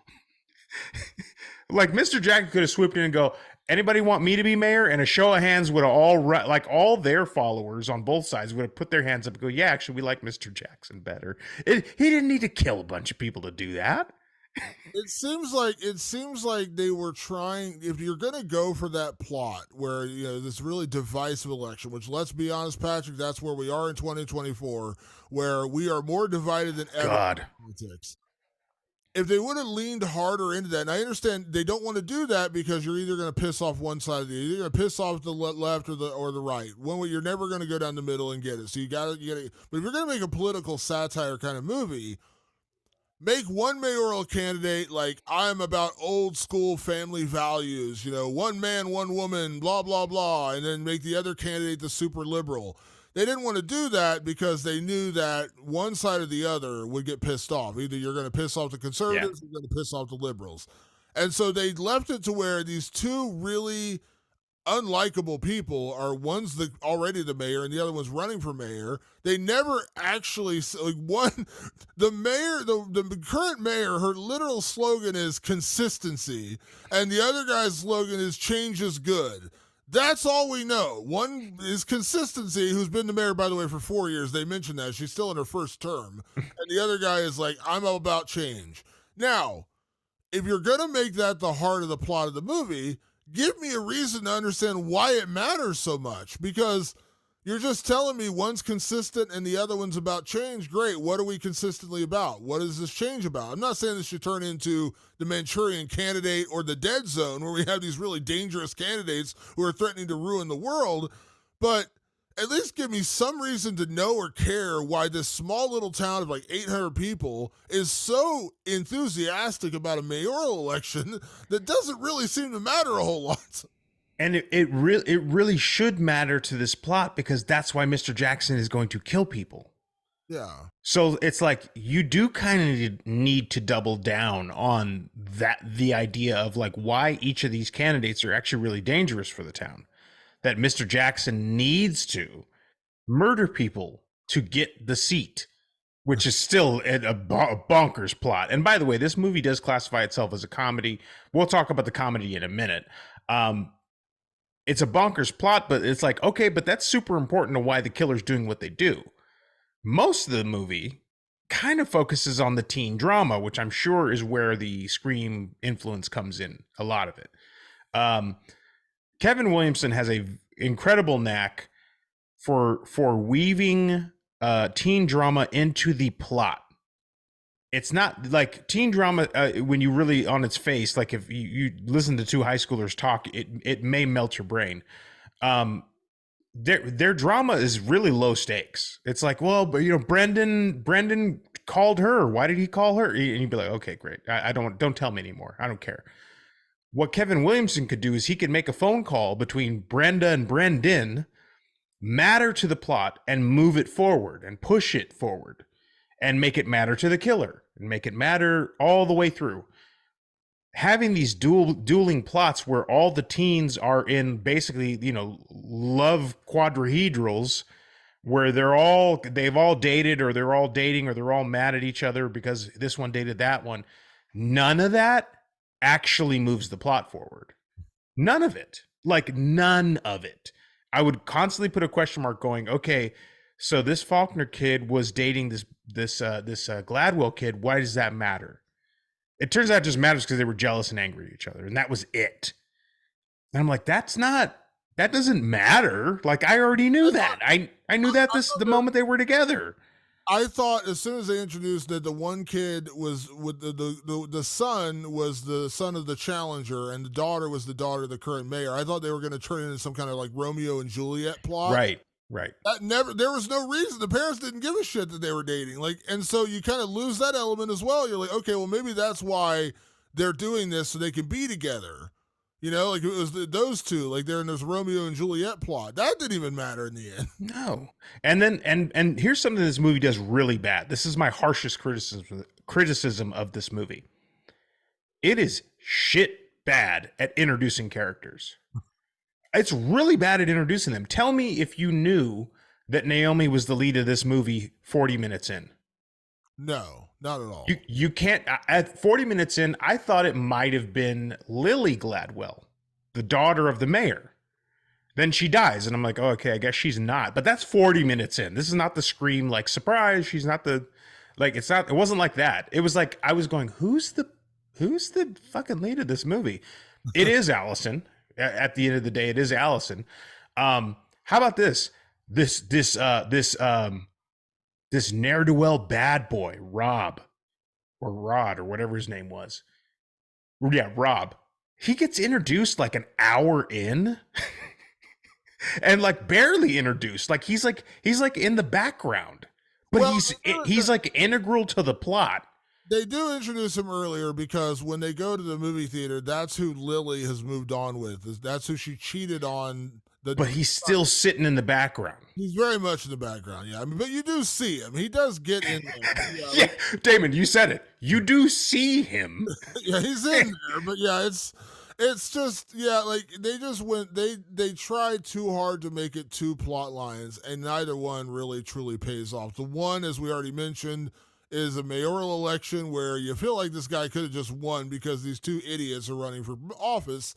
Like Mr. Jackson could have swooped in and go, "Anybody want me to be mayor?" And a show of hands would have like all their followers on both sides would have put their hands up and go, "Yeah, actually, we like Mr. Jackson better." He didn't need to kill a bunch of people to do that. It seems like they were trying. If you're going to go for that plot where this really divisive election, which let's be honest, Patrick, that's where we are in 2024, where we are more divided than ever God. in politics. If they would have leaned harder into that, and I understand they don't want to do that because you're either going to piss off one side of you're going to piss off the left or the right. One way, you're never going to go down the middle and get it. So you got to. But if you're going to make a political satire kind of movie, make one mayoral candidate like I'm about old school family values. One man, one woman, blah blah blah, and then make the other candidate the super liberal. They didn't want to do that because they knew that one side or the other would get pissed off. Either you're going to piss off the conservatives or you're going to piss off the liberals. And so they left it to where these two really unlikable people are one's already the mayor and the other one's running for mayor. They never actually the mayor, the current mayor, her literal slogan is consistency, and the other guy's slogan is change is good. That's all we know. One is consistency, who's been the mayor, by the way, for 4 years. They mentioned that. She's still in her first term. And the other guy is like, I'm all about change. Now, if you're going to make that the heart of the plot of the movie, give me a reason to understand why it matters so much. Because you're just telling me one's consistent and the other one's about change. Great. What are we consistently about? What is this change about? I'm not saying this should turn into the Manchurian Candidate or the Dead Zone, where we have these really dangerous candidates who are threatening to ruin the world. But at least give me some reason to know or care why this small little town of like 800 people is so enthusiastic about a mayoral election that doesn't really seem to matter a whole lot. And it really should matter to this plot because that's why Mr. Jackson is going to kill people. Yeah. So it's like you do kind of need to double down on the idea of like why each of these candidates are actually really dangerous for the town. That Mr. Jackson needs to murder people to get the seat, which is still a bonkers plot. And by the way, this movie does classify itself as a comedy. We'll talk about the comedy in a minute. It's a bonkers plot, but it's like, okay, but that's super important to why the killer's doing what they do. Most of the movie kind of focuses on the teen drama, which I'm sure is where the Scream influence comes in, a lot of it. Kevin Williamson has a incredible knack for weaving teen drama into the plot. It's not like teen drama when you really on its face, like if you listen to two high schoolers talk, it may melt your brain. Their drama is really low stakes. It's like, well, but Brendan called her. Why did he call her? And you'd be like, okay, great. I don't tell me anymore. I don't care. What Kevin Williamson could do is he could make a phone call between Brenda and Brendan, matter to the plot, and move it forward and push it forward and make it matter to the killer and make it matter all the way through. Having these dueling plots where all the teens are in basically, love quadrihedrals where they've all dated, or they're all dating, or they're all mad at each other because this one dated that one. None of that actually moves the plot forward. None of it. Like, none of it. I would constantly put a question mark going, okay, so this Faulkner kid was dating this Gladwell kid. Why does that matter? It turns out it just matters because they were jealous and angry at each other, and that was it. And I'm like, that doesn't matter. Like, I already knew that. I knew that the moment they were together. I thought as soon as they introduced that the one kid was with the son was the son of the challenger and the daughter was the daughter of the current mayor. I thought they were going to turn it into some kind of like Romeo and Juliet plot. Right. That never. There was no reason. The parents didn't give a shit that they were dating. Like, and so you kind of lose that element as well. You're like, okay, well maybe that's why they're doing this so they can be together. Like it was those two, like they're in this Romeo and Juliet plot. That didn't even matter in the end. No. And then and here's something this movie does really bad. This is my harshest criticism of this movie. It is shit bad at introducing characters. It's really bad at introducing them. Tell me if you knew that Naomi was the lead of this movie 40 minutes in. No, not at all. You can't. At 40 minutes in, I thought it might have been Lily Gladwell, the daughter of the mayor. Then she dies, and I'm like, oh, okay, I guess she's not. But that's 40 minutes in. This is not the Scream, like, surprise, she's not the, like, it's not, it wasn't like that. It was like, I was going, who's the fucking lead of this movie? It is Allison. At the end of the day, it is Allison. How about this? This ne'er-do-well bad boy, Rob, or Rod, or whatever his name was. Yeah, Rob. He gets introduced like an hour in. And like barely introduced. Like he's like in the background. But well, he's like integral to the plot. They do introduce him earlier because when they go to the movie theater, that's who Lily has moved on with. That's who she cheated on. But he's still sitting in the background. He's very much in the background, yeah. I mean, but you do see him. He does get in there. Yeah, like, Damon, you said it. You do see him. Yeah, he's in there. But yeah, it's just, yeah, like they just went, they tried too hard to make it two plot lines, and neither one really truly pays off. The one, as we already mentioned, is a mayoral election where you feel like this guy could have just won because these two idiots are running for office.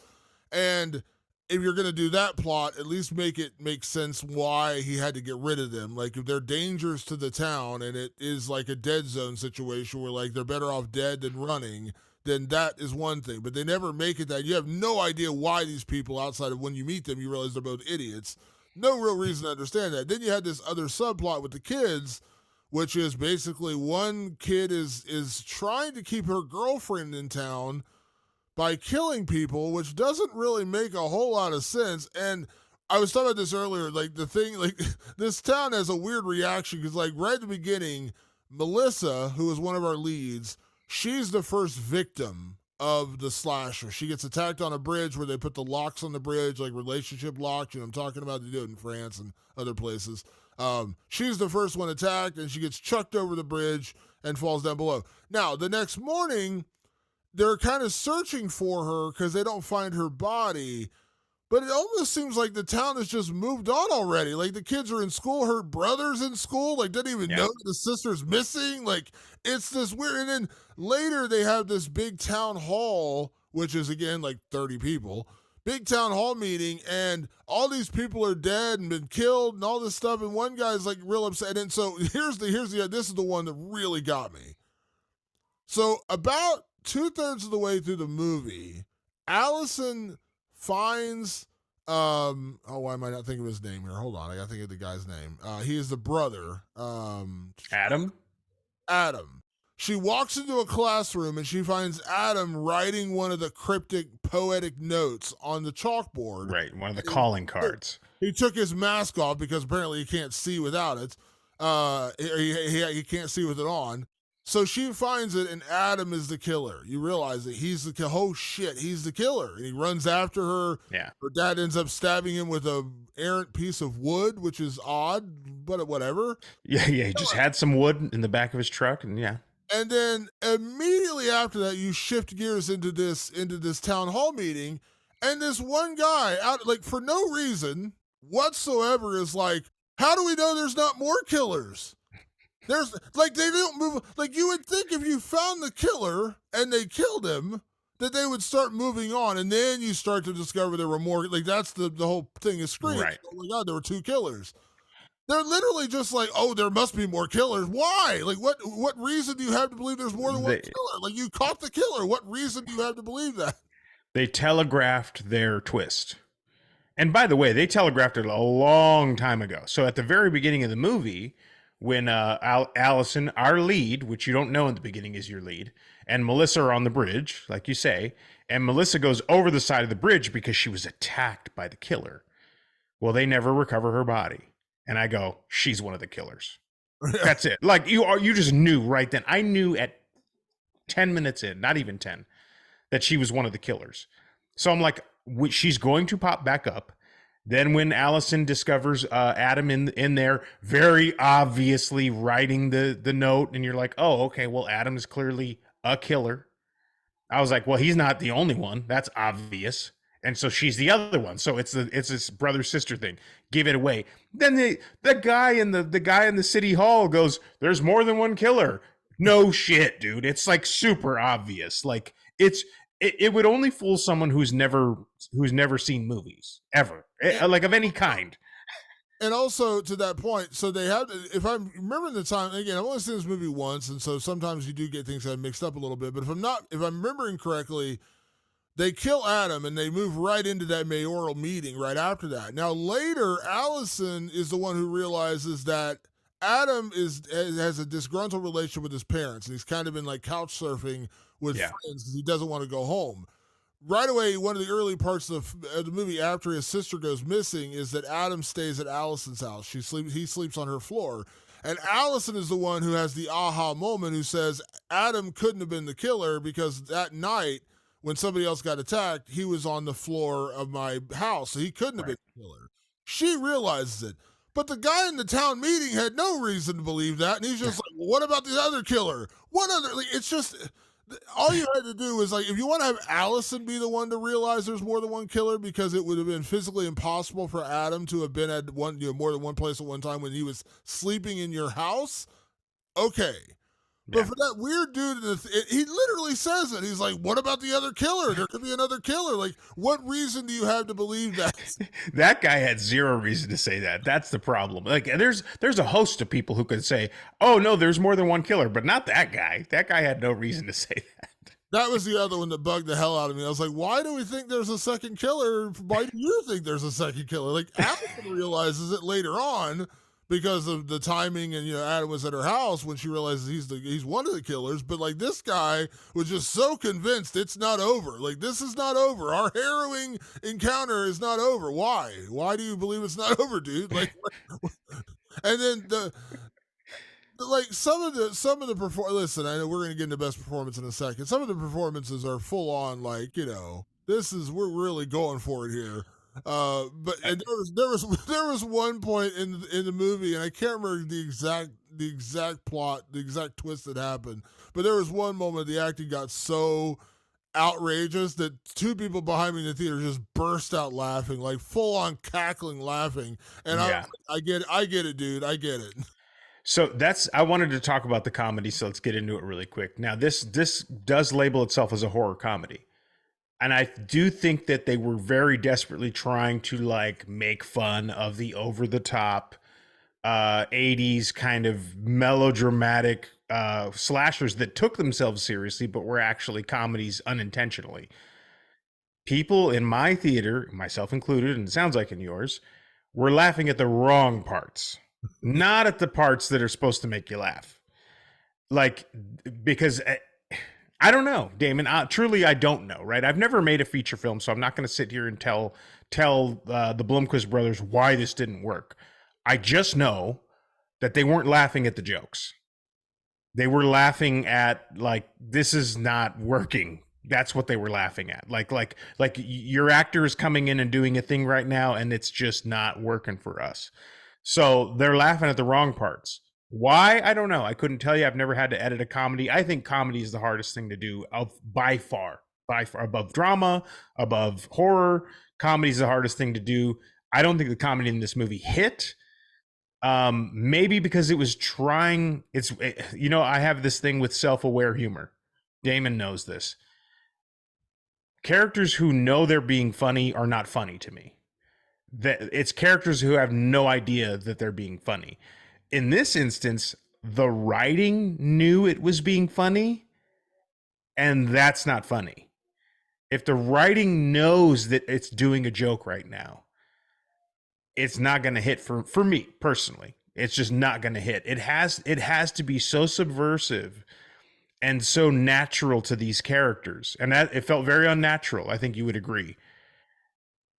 And if you're going to do that plot, at least make it make sense why he had to get rid of them. Like if they're dangers to the town and it is like a dead zone situation where like they're better off dead than running, then that is one thing. But they never make it that. You have no idea why these people, outside of when you meet them, you realize they're both idiots. No real reason to understand that. Then you had this other subplot with the kids, which is basically one kid is trying to keep her girlfriend in town by killing people, which doesn't really make a whole lot of sense. And I was talking about this earlier, like the thing, like this town has a weird reaction because like right at the beginning, Melissa, who is one of our leads, she's the first victim of the slasher. She gets attacked on a bridge where they put the locks on the bridge, like relationship locks. I'm talking about, they do it in France and other places. She's the first one attacked, and she gets chucked over the bridge and falls down below. Now, the next morning, they're kind of searching for her because they don't find her body. But it almost seems like the town has just moved on already. Like the kids are in school, her brother's in school, like didn't even know the sister's missing. Like it's this weird. And then later they have this big town hall, which is again like 30 people. Big town hall meeting, and all these people are dead and been killed and all this stuff. And one guy's like real upset. And so this is the one that really got me. So about 2/3 of the way through the movie, Allison finds why am I not thinking of his name here? Hold on, I gotta think of the guy's name. He is the brother. Adam. She walks into a classroom and she finds Adam writing one of the cryptic poetic notes on the chalkboard. Right, one of the calling cards. He took his mask off because apparently he can't see without it. He can't see with it on. So she finds it, and Adam is the killer. You realize that he's the oh shit, he's the killer, and he runs after her. Yeah. Her dad ends up stabbing him with a errant piece of wood, which is odd, but whatever. Yeah, yeah. He just had some wood in the back of his truck, and yeah. And then immediately after that, you shift gears into this town hall meeting, and this one guy out like for no reason whatsoever is like, "How do we know there's not more killers?" There's like they don't move. Like you would think if you found the killer and they killed him, that they would start moving on, and then you start to discover there were more. Like that's the whole thing is Scream. Right. Oh my god, there were two killers. They're literally just like, oh, there must be more killers. Why? Like, what reason do you have to believe there's more than one killer? Like, you caught the killer. What reason do you have to believe that? They telegraphed their twist. And by the way, they telegraphed it a long time ago. So at the very beginning of the movie, when Allison, our lead, which you don't know in the beginning is your lead, and Melissa are on the bridge, like you say, and Melissa goes over the side of the bridge because she was attacked by the killer. Well, they never recover her body. And I go, she's one of the killers. That's it. Like you just knew right then. I knew at 10 minutes in, not even 10, that she was one of the killers. So I'm like, she's going to pop back up. Then when Allison discovers Adam in there, very obviously writing the note, and you're like, oh, okay, well, Adam is clearly a killer. I was like, well, he's not the only one. That's obvious. And so she's the other one. So it's this brother sister thing. Give it away. Then the guy in the city hall goes, "There's more than one killer." No shit, dude. It's like super obvious. Like it would only fool someone who's never seen movies ever, like of any kind. And also to that point, so they have. If I'm remembering the time again, I've only seen this movie once, and so sometimes you do get things that are mixed up a little bit. But if I'm remembering correctly, they kill Adam and they move right into that mayoral meeting right after that. Now later, Allison is the one who realizes that Adam has a disgruntled relationship with his parents, and he's kind of been like couch surfing with friends because he doesn't want to go home. Right away, one of the early parts of the movie after his sister goes missing is that Adam stays at Allison's house. He sleeps on her floor. And Allison is the one who has the aha moment who says Adam couldn't have been the killer because that night when somebody else got attacked, he was on the floor of my house, so he couldn't have been the killer. She realizes it. But the guy in the town meeting had no reason to believe that, and he's just like, well, what about the other killer? What other? Like, it's just, all you had to do was, like, if you want to have Allison be the one to realize there's more than one killer, because it would have been physically impossible for Adam to have been at more than one place at one time when he was sleeping in your house, okay. But for that weird dude, he literally says it. He's like, what about the other killer? There could be another killer. Like, what reason do you have to believe that? That guy had zero reason to say that. That's the problem. Like, there's a host of people who could say, oh, no, there's more than one killer, but not that guy. That guy had no reason to say that. That was the other one that bugged the hell out of me. I was like, why do we think there's a second killer? Why do you think there's a second killer? Like, Allison realizes it later on, because of the timing, and Adam was at her house when she realizes he's one of the killers. But like, this guy was just so convinced it's not over. Like, this is not over. Our harrowing encounter is not over. Why? Why do you believe it's not over, dude? Like, and then some of the listen, I know we're gonna get into best performance in a second. Some of the performances are full on, like, we're really going for it here. But and there was one point in the movie, and I can't remember the exact plot, the exact twist that happened. But there was one moment the acting got so outrageous that two people behind me in the theater just burst out laughing, like full on cackling laughing. And I get it, dude. I get it. So I wanted to talk about the comedy, so let's get into it really quick. Now, this does label itself as a horror comedy. And I do think that they were very desperately trying to, like, make fun of the over-the-top 80s kind of melodramatic slashers that took themselves seriously but were actually comedies unintentionally. People in my theater, myself included, and it sounds like in yours, were laughing at the wrong parts, not at the parts that are supposed to make you laugh. Like, because I don't know, Damon. Truly, I don't know, right? I've never made a feature film, so I'm not going to sit here and tell the Blomquist brothers why this didn't work. I just know that they weren't laughing at the jokes. They were laughing at like this is not working. That's what they were laughing at. Like your actor is coming in and doing a thing right now and it's just not working for us. So they're laughing at the wrong parts. Why? I don't know. I couldn't tell you. I've never had to edit a comedy. I think comedy is the hardest thing to do of by far above drama, above horror. Comedy is the hardest thing to do. I don't think the comedy in this movie hit. Maybe because it was trying. I have this thing with self-aware humor. Damon knows this. Characters who know they're being funny are not funny to me. That it's characters who have no idea that they're being funny. In this instance, the writing knew it was being funny, and that's not funny. If the writing knows that it's doing a joke right now, it's not going to hit for me personally. It's just not going to hit. It has to be so subversive and so natural to these characters, and that it felt very unnatural. I think you would agree.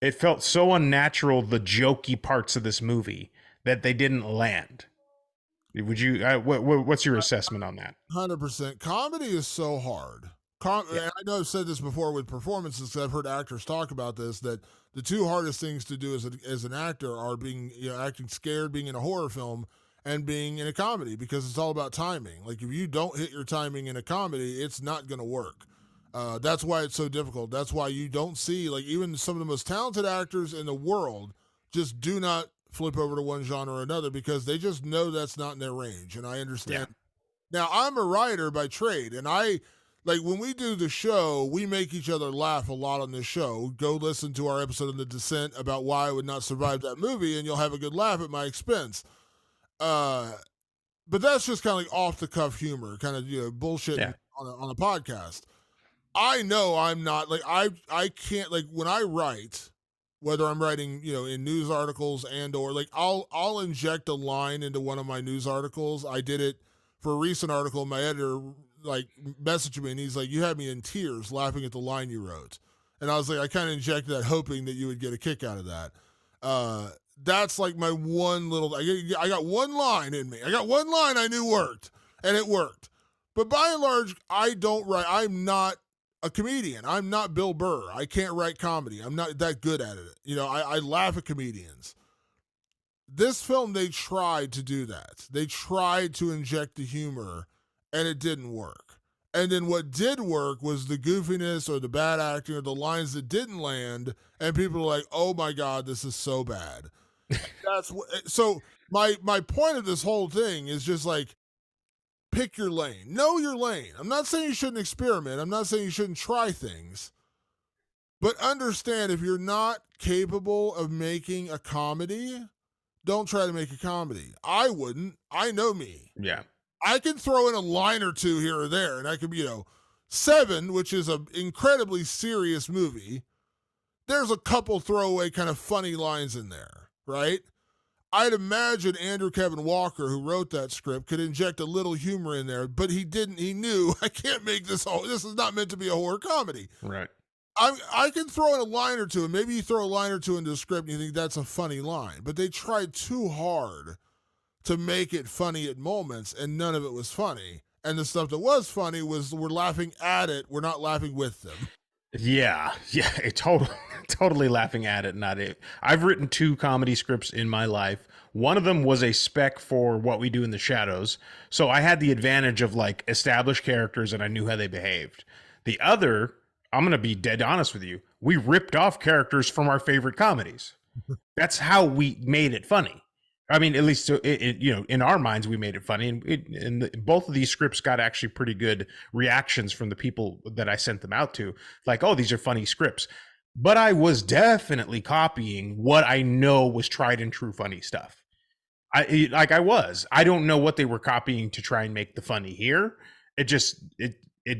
It felt so unnatural, the jokey parts of this movie, that they didn't land. Would you? What's your assessment on that? 100%. Comedy is so hard. Yeah, I know I've said this before with performances, 'cause I've heard actors talk about this, that the two hardest things to do as an actor are being, acting scared, being in a horror film, and being in a comedy, because it's all about timing. Like, if you don't hit your timing in a comedy, it's not going to work. That's why it's so difficult. That's why you don't see, like, even some of the most talented actors in the world just do not flip over to one genre or another, because they just know that's not in their range. And I yeah, understand. Now, I'm a writer by trade, and I like when we do the show, we make each other laugh a lot on this show. Go listen to our episode of The Descent about why I would not survive that movie, and you'll have a good laugh at my expense. Uh, but that's just kind of like off the cuff humor, kind of bullshitting yeah, on a podcast. I know I'm not like I can't, like, when I write, whether I'm writing, in news articles and or like I'll inject a line into one of my news articles. I did it for a recent article. My editor like messaged me and he's like, "You had me in tears laughing at the line you wrote," and I was like, I kind of injected that hoping that you would get a kick out of that. Uh, that's like my one little. I got one line in me. I got one line I knew worked, and it worked. But by and large, I don't write. I'm not a comedian. I'm not Bill Burr. I can't write comedy. I'm not that good at it. I laugh at comedians. This film, they tried to do that. They tried to inject the humor, and it didn't work. And then what did work was the goofiness or the bad acting or the lines that didn't land, and people are like, "Oh my god, this is so bad." That's what. So my point of this whole thing is just like, pick your lane. Know your lane. I'm not saying you shouldn't experiment. I'm not saying you shouldn't try things. But understand, if you're not capable of making a comedy, don't try to make a comedy. I wouldn't. I know me. yeah, I can throw in a line or two here or there, and I could be, Seven, which is an incredibly serious movie. There's a couple throwaway kind of funny lines in there, right? I'd imagine Andrew Kevin Walker, who wrote that script, could inject a little humor in there, but he didn't. He knew, I can't make this whole. This is not meant to be a horror comedy. right. I can throw in a line or two, and maybe you throw a line or two into the script and you think that's a funny line, but they tried too hard to make it funny at moments, and none of it was funny. And the stuff that was funny was, we're laughing at it, we're not laughing with them. Yeah, yeah, totally laughing at it, not it. I've written two comedy scripts in my life. One of them was a spec for What We Do in the Shadows, so I had the advantage of like established characters and I knew how they behaved. The other, I'm gonna be dead honest with you, we ripped off characters from our favorite comedies. That's how we made it funny. I mean, at least in our minds, we made it funny, and both of these scripts got actually pretty good reactions from the people that I sent them out to. Like, oh, these are funny scripts, but I was definitely copying what I know was tried and true funny stuff. I don't know what they were copying to try and make the funny here. It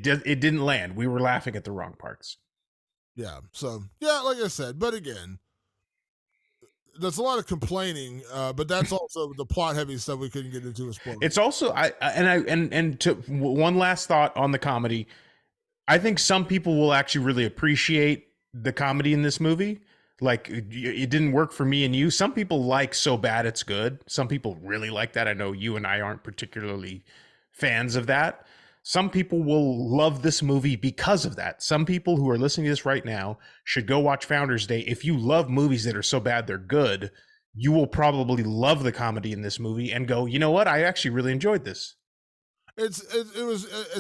didn't land. We were laughing at the wrong parts. Yeah. So, yeah, like I said, but again, there's a lot of complaining, but that's also the plot heavy stuff we couldn't get into a spoiler. It's also and to one last thought on the comedy. I think some people will actually really appreciate the comedy in this movie. Like it didn't work for me and you. Some people like So Bad It's Good. Some people really like that. I know you and I aren't particularly fans of that. Some people will love this movie because of that. Some people who are listening to this right now should go watch Founders Day. If you love movies that are so bad they're good, you will probably love the comedy in this movie and go, you know what? I actually really enjoyed this. It's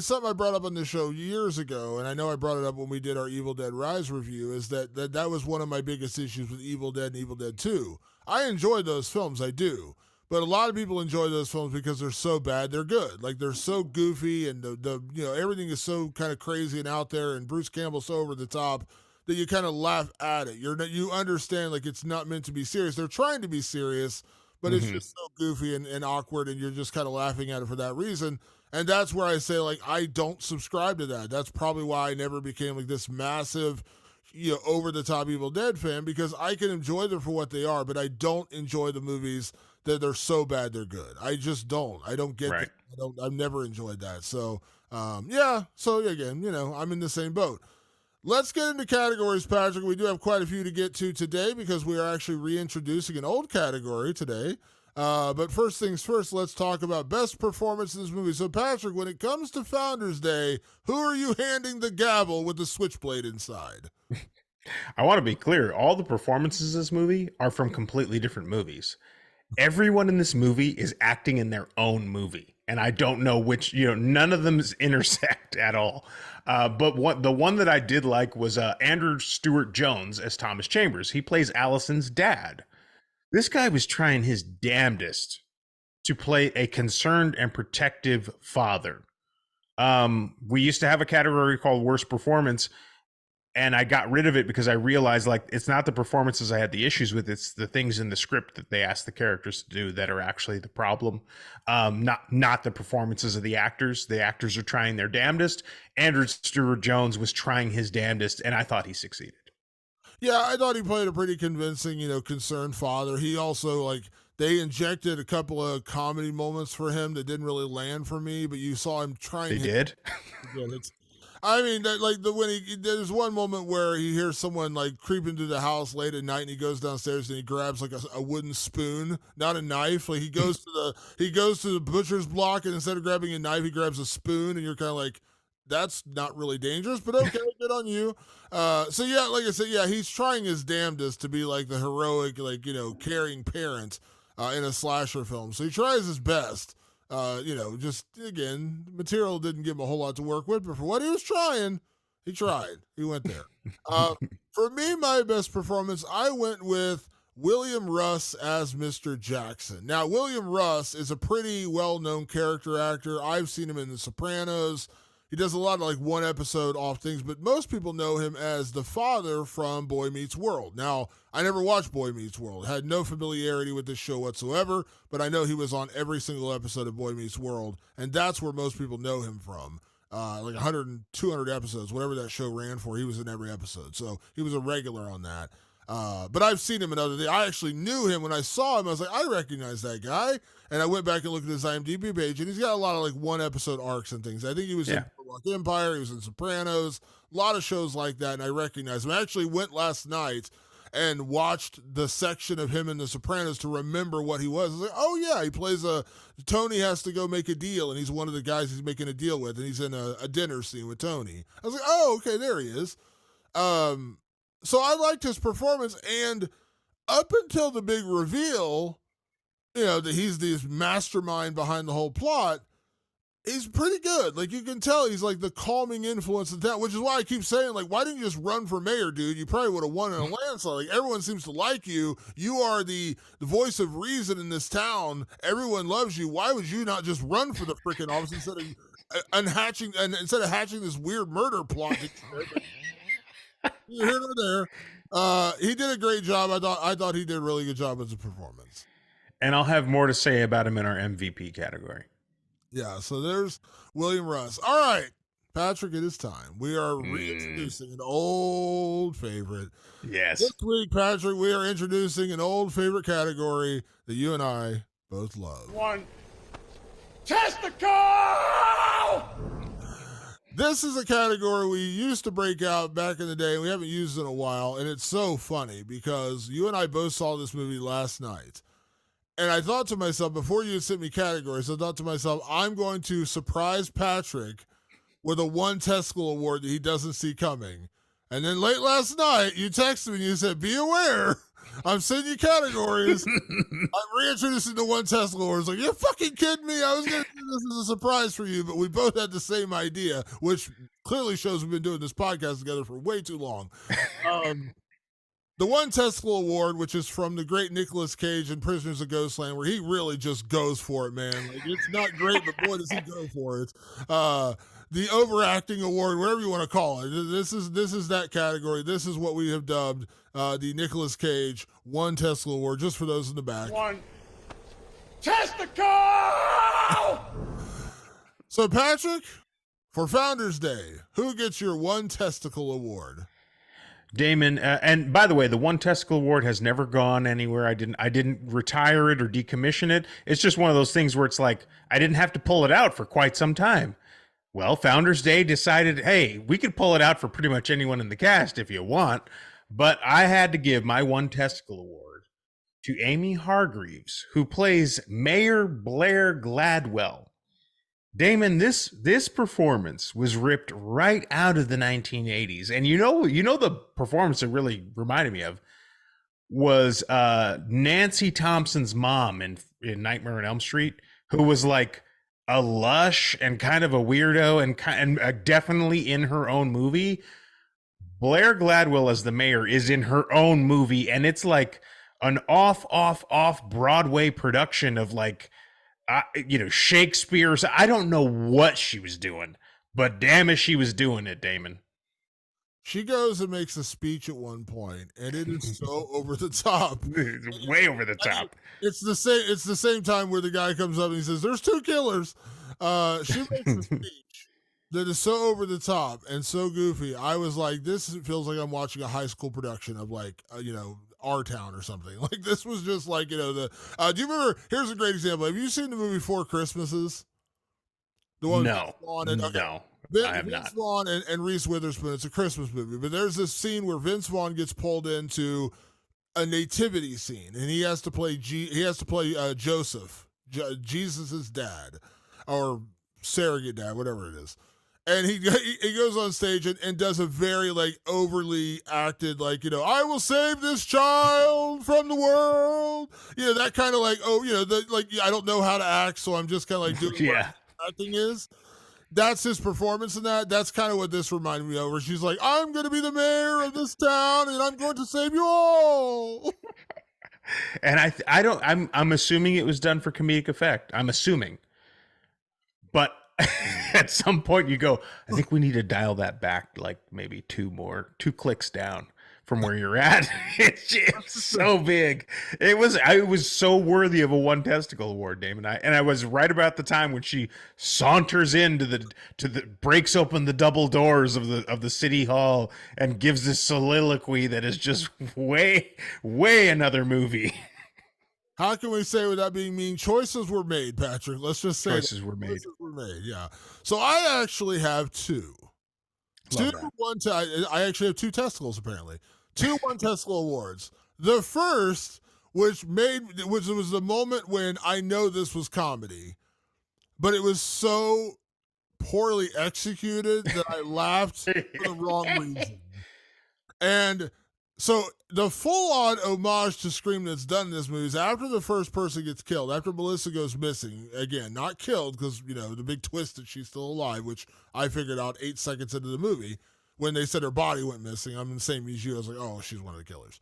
something I brought up on the show years ago, and I know I brought it up when we did our Evil Dead Rise review. Is that was one of my biggest issues with Evil Dead and Evil Dead 2. I enjoyed those films, I do, but a lot of people enjoy those films because they're so bad they're good. Like they're so goofy, and the everything is so kind of crazy and out there, and Bruce Campbell's so over the top that you kind of laugh at it. You understand like it's not meant to be serious. They're trying to be serious, but it's Mm-hmm. just so goofy and awkward, and you're just kind of laughing at it for that reason. And that's where I say, like, I don't subscribe to that. That's probably why I never became like this massive, over the top Evil Dead fan, because I can enjoy them for what they are, but I don't enjoy the movies that they're so bad they're good. I just don't. I don't get Right. I've never enjoyed that. So yeah. So again, I'm in the same boat. Let's get into categories, Patrick. We do have quite a few to get to today because we are actually reintroducing an old category today. But first things first, let's talk about best performance in this movie. So, Patrick, when it comes to Founders Day, who are you handing the gavel with the switchblade inside? I want to be clear. All the performances in this movie are from completely different movies. Everyone in this movie is acting in their own movie. And I don't know which, none of them intersect at all. But the one that I did like was Andrew Stewart Jones as Thomas Chambers. He plays Allison's dad. This guy was trying his damnedest to play a concerned and protective father. We used to have a category called worst performance, and I got rid of it because I realized like it's not the performances I had the issues with, it's the things in the script that they asked the characters to do that are actually the problem. Not the performances of the actors. The actors are trying their damnedest. Andrew Stewart Jones was trying his damnedest, and I thought he succeeded. Yeah, I thought he played a pretty convincing, concerned father. He also, like, they injected a couple of comedy moments for him that didn't really land for me, but you saw him trying They his did. Yeah, I mean, there's one moment where he hears someone like creeping through the house late at night, and he goes downstairs and he grabs like a wooden spoon, not a knife. Like he goes to the butcher's block, and instead of grabbing a knife, he grabs a spoon, and you're kind of like, that's not really dangerous, but okay, good on you. So yeah, like I said, yeah, he's trying his damnedest to be like the heroic, like caring parent in a slasher film. So he tries his best. Just again, material didn't give him a whole lot to work with, but for what he was trying, he tried. He went there. Uh, for me, my best performance, I went with William Russ as Mr. Jackson. Now, William Russ is a pretty well-known character actor. I've seen him in The Sopranos. He does a lot of like one episode off things, but most people know him as the father from Boy Meets World. Now, I never watched Boy Meets World, had no familiarity with this show whatsoever, but I know he was on every single episode of Boy Meets World, and that's where most people know him from. Like 100 and 200 episodes, whatever that show ran for, he was in every episode. So he was a regular on that. But I've seen him in other things. I actually knew him when I saw him. I was like, I recognize that guy. And I went back and looked at his IMDb page, and he's got a lot of like one episode arcs and things. I think he was in Boardwalk Empire, he was in Sopranos, a lot of shows like that, and I recognize him. I actually went last night and watched the section of him in The Sopranos to remember what he was. I was like, oh yeah, he plays Tony has to go make a deal, and he's one of the guys he's making a deal with, and he's in a dinner scene with Tony. I was like, oh, okay, there he is. So I liked his performance, and up until the big reveal, that he's this mastermind behind the whole plot, he's pretty good. Like, you can tell he's like the calming influence of town, which is why I keep saying, like, why didn't you just run for mayor, dude? You probably would have won in a landslide. Like, everyone seems to like you. You are the voice of reason in this town. Everyone loves you. Why would you not just run for the freaking office instead of hatching this weird murder plot? Here nor there. He did a great job. I thought he did a really good job as a performance. And I'll have more to say about him in our MVP category. Yeah, so there's William Russ. All right, Patrick, it is time. We are reintroducing an old favorite. Yes. This week, Patrick, we are introducing an old favorite category that you and I both love. One testicle! This is a category we used to break out back in the day, and we haven't used it in a while, and it's so funny because you and I both saw this movie last night. And I thought to myself, before you had sent me categories, I thought to myself, I'm going to surprise Patrick with a one testicle award that he doesn't see coming. And then late last night, you texted me and you said, be aware, I'm sending you categories. I'm reintroducing the one testicle award. It's like, you're fucking kidding me. I was going to do this as a surprise for you, but we both had the same idea, which clearly shows we've been doing this podcast together for way too long. The One Testicle Award, which is from the great Nicolas Cage in Prisoners of Ghostland, where he really just goes for it, man. Like, it's not great, but boy, does he go for it. The Overacting Award, whatever you want to call it. This is that category. This is what we have dubbed the Nicolas Cage One Testicle Award, just for those in the back. One testicle! So, Patrick, for Founders Day, who gets your One Testicle Award? Damon, and by the way, the One Testicle Award has never gone anywhere. I didn't retire it or decommission it. It's just one of those things where it's like I didn't have to pull it out for quite some time. Well, Founders Day decided, hey, we could pull it out for pretty much anyone in the cast if you want, but I had to give my One Testicle Award to Amy Hargreaves, who plays Mayor Blair Gladwell. Damon, this performance was ripped right out of the 1980s. And you know the performance it really reminded me of was Nancy Thompson's mom in Nightmare on Elm Street, who was like a lush and kind of a weirdo and definitely in her own movie. Blair Gladwell as the mayor is in her own movie, and it's like an off Broadway production of like Shakespeare. I don't know what she was doing, but damn it, she was doing it, Damon. She goes and makes a speech at one point, and it is so over the top. It's way over the top. It's the same time where the guy comes up and he says, "There's two killers." She makes a speech that is so over the top and so goofy. I was like, this feels like I'm watching a high school production of like Our Town or something. Like, this was just like, do you remember, here's a great example. Have you seen the movie Four Christmases? The one No, I have Vince not. Vaughn and Reese Witherspoon. It's a Christmas movie, but there's this scene where Vince Vaughn gets pulled into a nativity scene, and he has to play Joseph, Jesus's dad, or surrogate dad, whatever it is. And he goes on stage and does a very like overly acted like, I will save this child from the world. That kind of like, I don't know how to act, so I'm just kind of like doing what acting is. That's his performance in that. That's kind of what this reminded me of, where she's like, I'm going to be the mayor of this town and I'm going to save you all. And I'm assuming it was done for comedic effect. I'm assuming. But at some point you go, I think we need to dial that back like maybe two clicks down from where you're at. It's so big. I was so worthy of a One Testicle Award, Damon. I was right about the time when she saunters into the breaks open the double doors of the city hall and gives this soliloquy that is just way another movie. How can we say without being mean? Choices were made, Patrick. Let's just say choices were made. Choices were made, yeah. So I actually have two. I actually have two testicles, apparently. Two One Testicle Awards. The first, which was the moment when I know this was comedy, but it was so poorly executed that I laughed for the wrong reason. And so the full-on homage to Scream that's done in this movie is after the first person gets killed, after Melissa goes missing, again, not killed because, the big twist that she's still alive, which I figured out 8 seconds into the movie when they said her body went missing. I'm in the same as you. I was like, oh, she's one of the killers.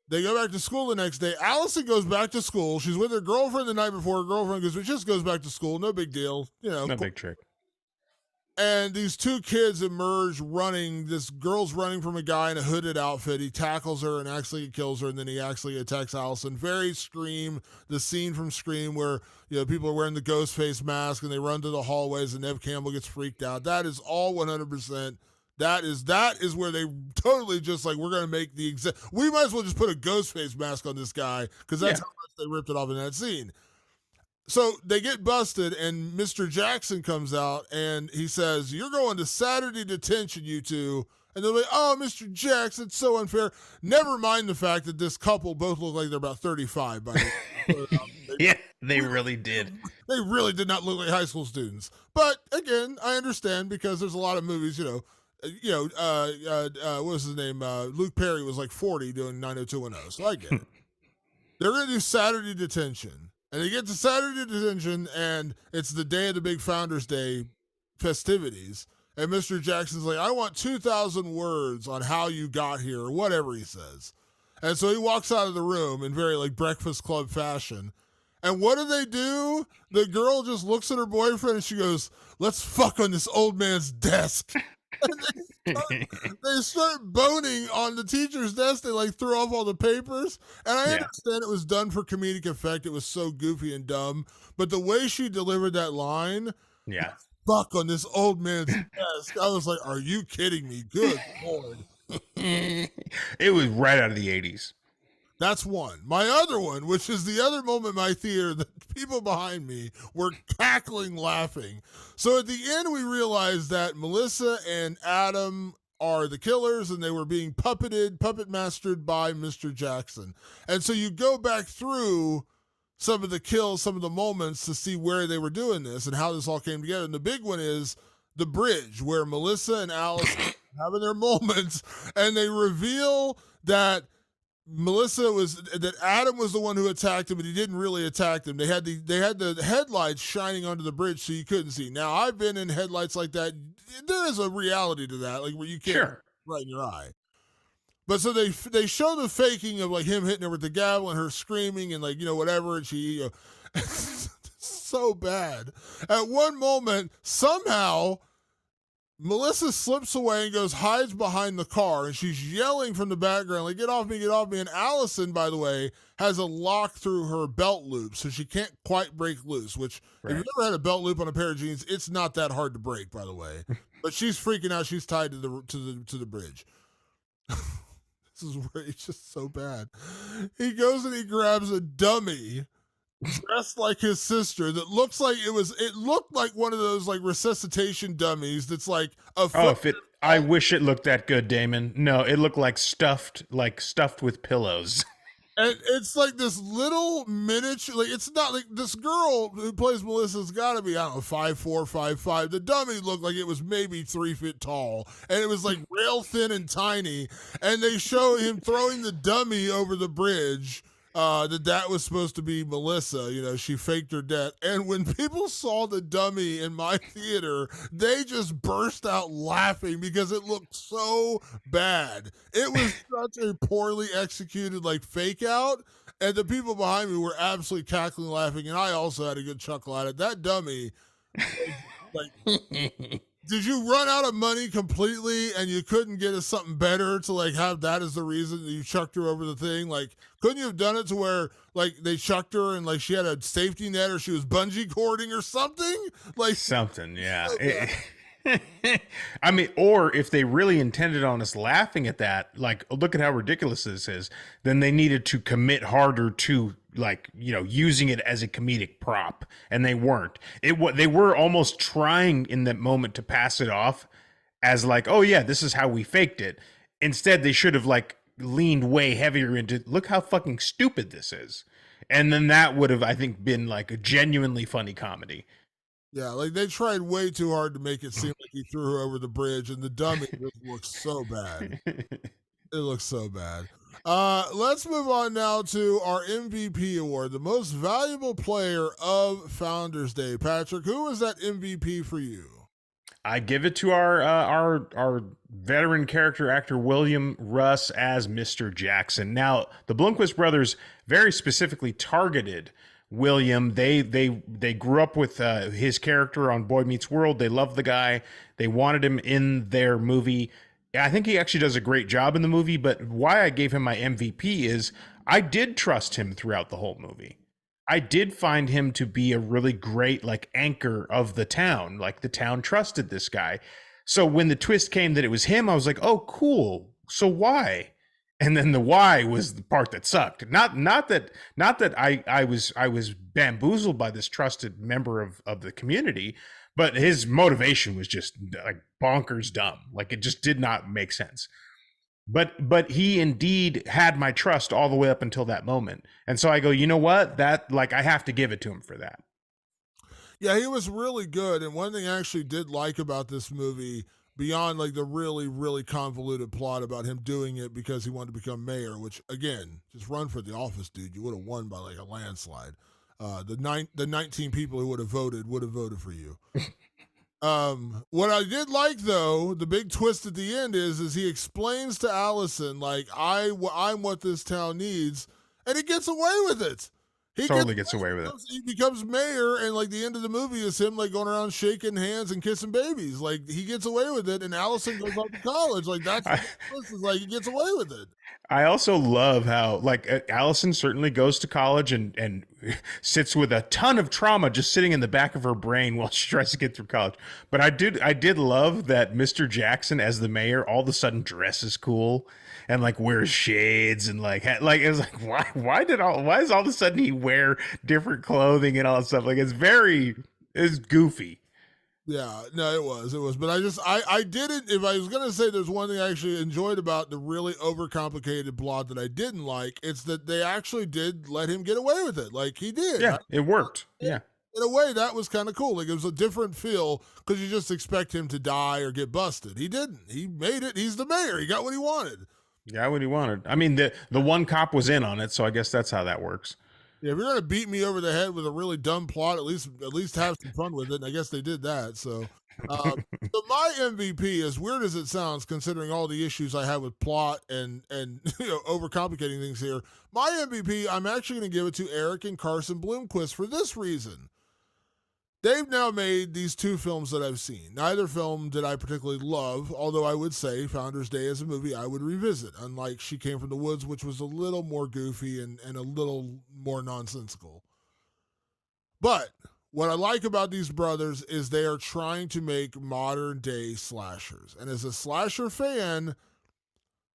They go back to school the next day. Allison goes back to school. She's with her girlfriend the night before. Her girlfriend just goes back to school. No big deal. No big trick. And these two kids emerge running. This girl's running from a guy in a hooded outfit. He tackles her and actually kills her, and then he actually attacks Allison. Very Scream, the scene from Scream where people are wearing the ghost face mask and they run to the hallways and Neve Campbell gets freaked out. That is all 100%. That is where they totally just like, we're going to make the exact. We might as well just put a ghost face mask on this guy because that's how much they ripped it off in that scene. So they get busted, and Mr. Jackson comes out, and he says, you're going to Saturday detention, you two. And they're like, oh, Mr. Jackson, it's so unfair. Never mind the fact that this couple both look like they're about 35 by the way. Yeah, they really did. They really did not look like high school students. But again, I understand because there's a lot of movies, what was his name? Luke Perry was like 40 doing 90210. So I get it. They're going to do Saturday Detention. And they get to Saturday Detention, and it's the day of the big Founders Day festivities. And Mr. Jackson's like, I want 2,000 words on how you got here, or whatever he says. And so he walks out of the room in very like Breakfast Club fashion. And what do? The girl just looks at her boyfriend and she goes, let's fuck on this old man's desk. And they start boning on the teacher's desk. They like throw off all the papers. And I understand it was done for comedic effect. It was so goofy and dumb. But the way she delivered that line, Yeah. fuck on this old man's desk. I was like, are you kidding me? Good Lord. It was right out of the 80s. That's one. My other one, which is the other moment in my theater that people behind me were cackling laughing. So at the end, we realized that Melissa and Adam are the killers and they were being puppet mastered by Mr. Jackson. And so you go back through some of the kills, some of the moments to see where they were doing this and how this all came together. And the big one is the bridge where Melissa and Alice are having their moments and they reveal that Adam was the one who attacked him, but he didn't really attack them. They had the headlights shining onto the bridge so you couldn't see. Now I've been in headlights like that. There is a reality to that, like where you can't right in your eye. But so they show the faking of like him hitting her with the gavel and her screaming and like whatever, and she so bad. At one moment, somehow Melissa slips away and hides behind the car, and she's yelling from the background, like, get off me, get off me. And Allison, by the way, has a lock through her belt loop, so she can't quite break loose, which, if you've ever had a belt loop on a pair of jeans, it's not that hard to break, by the way. But she's freaking out. She's tied to the bridge. This is where he's just so bad. He goes and he grabs a dummy dressed like his sister that looks like it looked like one of those like resuscitation dummies that's like a foot. I wish it looked that good, Damon. No, it looked like stuffed with pillows. And it's like this little miniature, like it's not like this girl who plays Melissa's gotta be, I don't know, 5'4", 5'5". The dummy looked like it was maybe 3 feet tall. And it was like rail thin and tiny. And they show him throwing the dummy over the bridge. That was supposed to be Melissa. She faked her death. And when people saw the dummy in my theater, they just burst out laughing because it looked so bad. It was such a poorly executed like fake out. And the people behind me were absolutely cackling laughing. And I also had a good chuckle at it. That dummy, like, did you run out of money completely and you couldn't get us something better to like have that as the reason that you chucked her over the thing? Like, couldn't you have done it to where like they chucked her and like she had a safety net or she was bungee cording or something? Like something, yeah. I mean, or if they really intended on us laughing at that, like, look at how ridiculous this is, then they needed to commit harder to like, using it as a comedic prop, and they weren't. They were almost trying in that moment to pass it off as like, oh yeah, this is how we faked it. Instead, they should have like leaned way heavier into, look how fucking stupid this is. And then that would have, I think, been like a genuinely funny comedy. Yeah, like they tried way too hard to make it seem like he threw her over the bridge, and the dummy just looks so bad. It looks so bad. Let's move on now to our MVP award, the most valuable player of Founders Day. Patrick, who was that MVP for you? I give it to our veteran character actor William Russ as Mr. Jackson. Now, the Blomquist brothers very specifically targeted William. They grew up with his character on Boy Meets World. They loved the guy. They wanted him in their movie. I think he actually does a great job in the movie, but why I gave him my MVP is I did trust him throughout the whole movie. I did find him to be a really great like anchor of the town. Like the town trusted this guy. So when the twist came that it was him, I was like, oh, cool. So why? And then the why was the part that sucked. Not that I was bamboozled by this trusted member of the community, but his motivation was just like bonkers dumb. Like it just did not make sense. But he indeed had my trust all the way up until that moment. And so I go, you know what? That, like, I have to give it to him for that. Yeah, he was really good. And one thing I actually did like about this movie, beyond like the really, really convoluted plot about him doing it because he wanted to become mayor, which again, just run for the office, dude. You would have won by like a landslide. The 19 people who would have voted for you. What I did like though, the big twist at the end is he explains to Allison like I'm what this town needs, and he gets away with it. He Totally gets away with it. He becomes mayor, and like the end of the movie is him like going around shaking hands and kissing babies. Like he gets away with it, and Allison goes off to college. Like that's like he gets away with it. I also love how, like, Allison certainly goes to college and sits with a ton of trauma just sitting in the back of her brain while she tries to get through college. But I did love that Mr. Jackson as the mayor all of a sudden dresses cool and like wears shades and like it was like why is all of a sudden he wear different clothing and all that stuff? Like it's goofy. Yeah, no, it was. But I didn't, if I was going to say there's one thing I actually enjoyed about the really overcomplicated plot that I didn't like, it's that they actually did let him get away with it. Like he did. Yeah, it worked. Yeah. In a way, that was kind of cool. Like it was a different feel because you just expect him to die or get busted. He didn't. He made it. He's the mayor. He got what he wanted. Yeah, what he wanted. I mean, the one cop was in on it, so I guess that's how that works. Yeah, if you're gonna beat me over the head with a really dumb plot, at least have some fun with it. And I guess they did that. So, so my MVP, as weird as it sounds, considering all the issues I have with plot and overcomplicating things here, my MVP, I'm actually gonna give it to Eric and Carson Bloomquist for this reason. They've now made these two films that I've seen. Neither film did I particularly love, although I would say Founders Day as a movie I would revisit, unlike She Came from the Woods, which was a little more goofy and a little more nonsensical. But what I like about these brothers is they are trying to make modern day slashers. And as a slasher fan,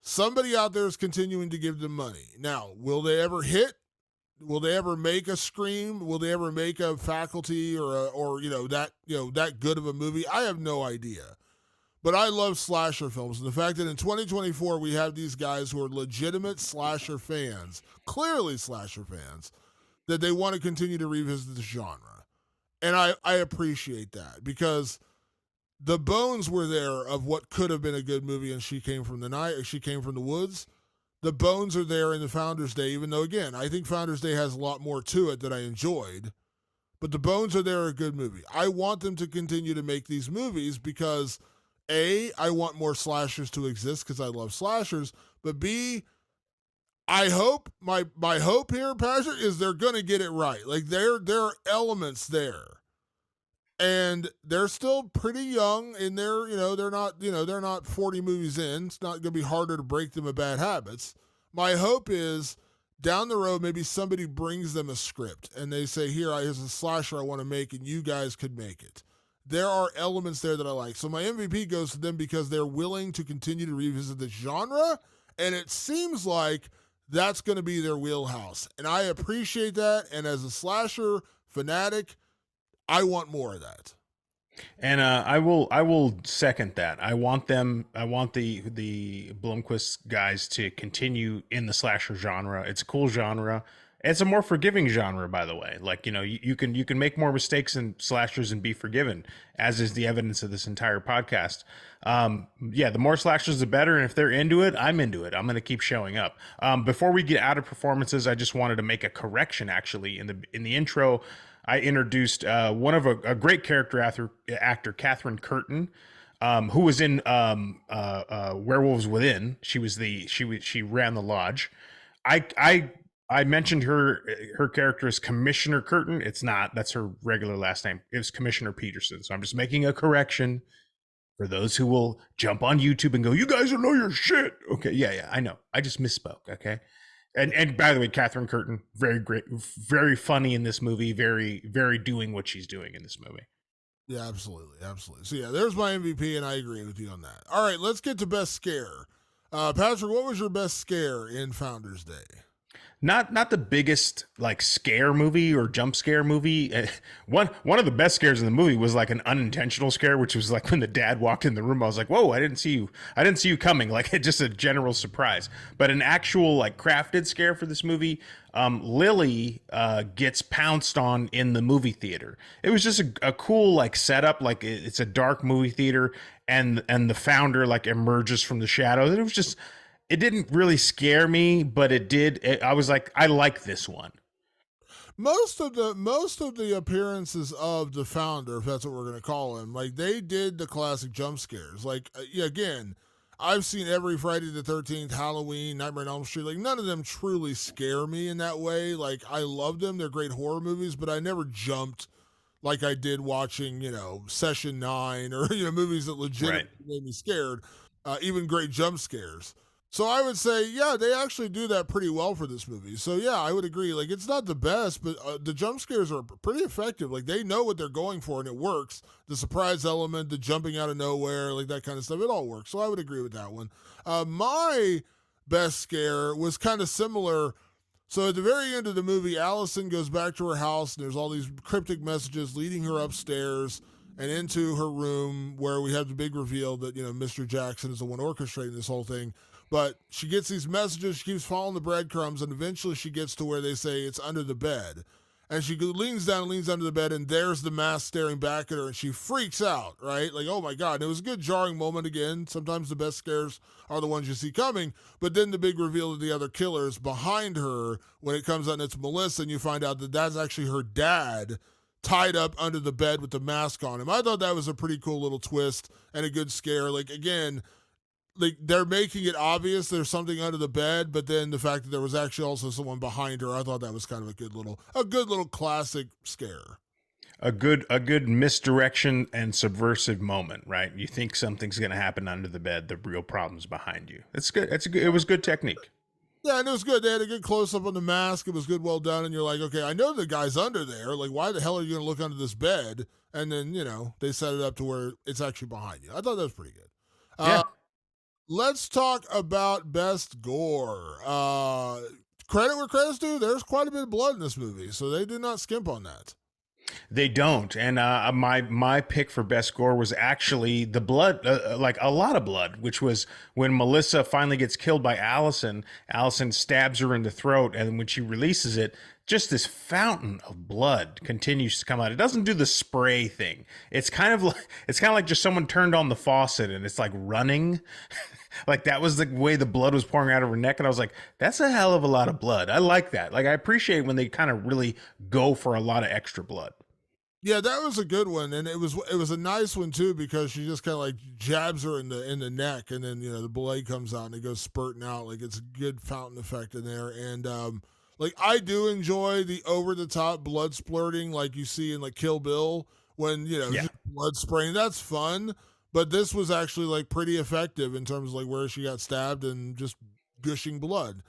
somebody out there is continuing to give them money. Now, will they ever hit? Will they ever make a Scream? Will they ever make a Faculty or that good of a movie? I have no idea. But I love slasher films, and the fact that in 2024 we have these guys who are legitimate slasher fans, clearly slasher fans, that they want to continue to revisit the genre. And I appreciate that because the bones were there of what could have been a good movie, and She Came from the Woods. The bones are there in the Founders Day, even though, again, I think Founders Day has a lot more to it that I enjoyed. But the bones are there, a good movie. I want them to continue to make these movies because, A, I want more slashers to exist because I love slashers. But B, I hope, my hope here, Patrick, is they're going to get it right. Like, there are elements there. And they're still pretty young, and they're not 40 movies in. It's not going to be harder to break them of bad habits. My hope is down the road, maybe somebody brings them a script and they say, here's a slasher I want to make, and you guys could make it. There are elements there that I like. So my MVP goes to them because they're willing to continue to revisit the genre, and it seems like that's going to be their wheelhouse. And I appreciate that, and as a slasher fanatic, I want more of that. And I will second that. I want the Blomquist guys to continue in the slasher genre. It's a cool genre. It's a more forgiving genre, by the way. Like, you can make more mistakes in slashers and be forgiven, as is the evidence of this entire podcast. The more slashers, the better. And if they're into it, I'm into it. I'm going to keep showing up. Before we get out of performances, I just wanted to make a correction. Actually, in the intro, I introduced one of a great character actor, Catherine Curtin, who was in Werewolves Within. She ran the lodge. I mentioned her character as Commissioner Curtin. It's not. That's her regular last name. It was Commissioner Peterson. So I'm just making a correction for those who will jump on YouTube and go, "You guys don't know your shit." Okay, yeah, I know. I just misspoke. Okay. And by the way, Catherine Curtin, very great, very funny in this movie, very, very doing what she's doing in this movie. Yeah, absolutely. So yeah, there's my MVP, and I agree with you on that. All right, let's get to best scare. Patrick, what was your best scare in Founders Day? Not the biggest like scare movie or jump scare movie. One of the best scares in the movie was like an unintentional scare, which was like when the dad walked in the room. I was like, "Whoa, I didn't see you! I didn't see you coming!" Like just a general surprise. But an actual like crafted scare for this movie, Lily gets pounced on in the movie theater. It was just a cool like setup. Like it's a dark movie theater, and the founder like emerges from the shadows. And it was just it didn't really scare me, but it did. I was like, I like this one. Most of the appearances of the founder, if that's what we're gonna call him, like they did the classic jump scares. Like yeah, again, I've seen every Friday the 13th, Halloween, Nightmare on Elm Street. Like none of them truly scare me in that way. Like I love them; they're great horror movies, but I never jumped like I did watching, Session 9 or, movies that Right. legitimately made me scared, even great jump scares. So I would say, yeah, they actually do that pretty well for this movie. So yeah, I would agree. Like it's not the best, but the jump scares are pretty effective. Like they know what they're going for and it works. The surprise element, the jumping out of nowhere, like that kind of stuff, it all works. So I would agree with that one. My best scare was kind of similar. So at the very end of the movie, Allison goes back to her house, and there's all these cryptic messages leading her upstairs and into her room, where we have the big reveal that Mr. Jackson is the one orchestrating this whole thing. But she gets these messages, she keeps following the breadcrumbs, and eventually she gets to where they say it's under the bed. And she leans down, leans under the bed, and there's the mask staring back at her, and she freaks out, right? Like, oh my God. And it was a good jarring moment again. Sometimes the best scares are the ones you see coming. But then the big reveal of the other killer is behind her when it comes out and it's Melissa, and you find out that that's actually her dad tied up under the bed with the mask on him. I thought that was a pretty cool little twist and a good scare. Like, again, like they're making it obvious there's something under the bed, but then the fact that there was actually also someone behind her, I thought that was kind of a good little classic scare. A good misdirection and subversive moment, right? You think something's going to happen under the bed, the real problem's behind you. It's good. It was good technique. Yeah, and it was good. They had a good close up on the mask. It was good, well done. And you're like, okay, I know the guy's under there. Like, why the hell are you going to look under this bed? And then they set it up to where it's actually behind you. I thought that was pretty good. Yeah. Let's talk about best gore. Credit where credit's due. There's quite a bit of blood in this movie, so they do not skimp on that. They don't, and my pick for best score was actually the blood, like a lot of blood, which was when Melissa finally gets killed by Allison. Allison stabs her in the throat, and when she releases it, just this fountain of blood continues to come out. It doesn't do the spray thing. It's kind of like just someone turned on the faucet and it's like running. Like that was the way the blood was pouring out of her neck, and I was like, that's a hell of a lot of blood. I like that. Like I appreciate when they kind of really go for a lot of extra blood. Yeah, that was a good one, and it was a nice one too because she just kind of like jabs her in the neck, and then the blade comes out and it goes spurting out. Like it's a good fountain effect in there, and like I do enjoy the over the top blood splurting like you see in like Kill Bill when Yeah. just blood spraying. That's fun, but this was actually like pretty effective in terms of like where she got stabbed and just gushing blood.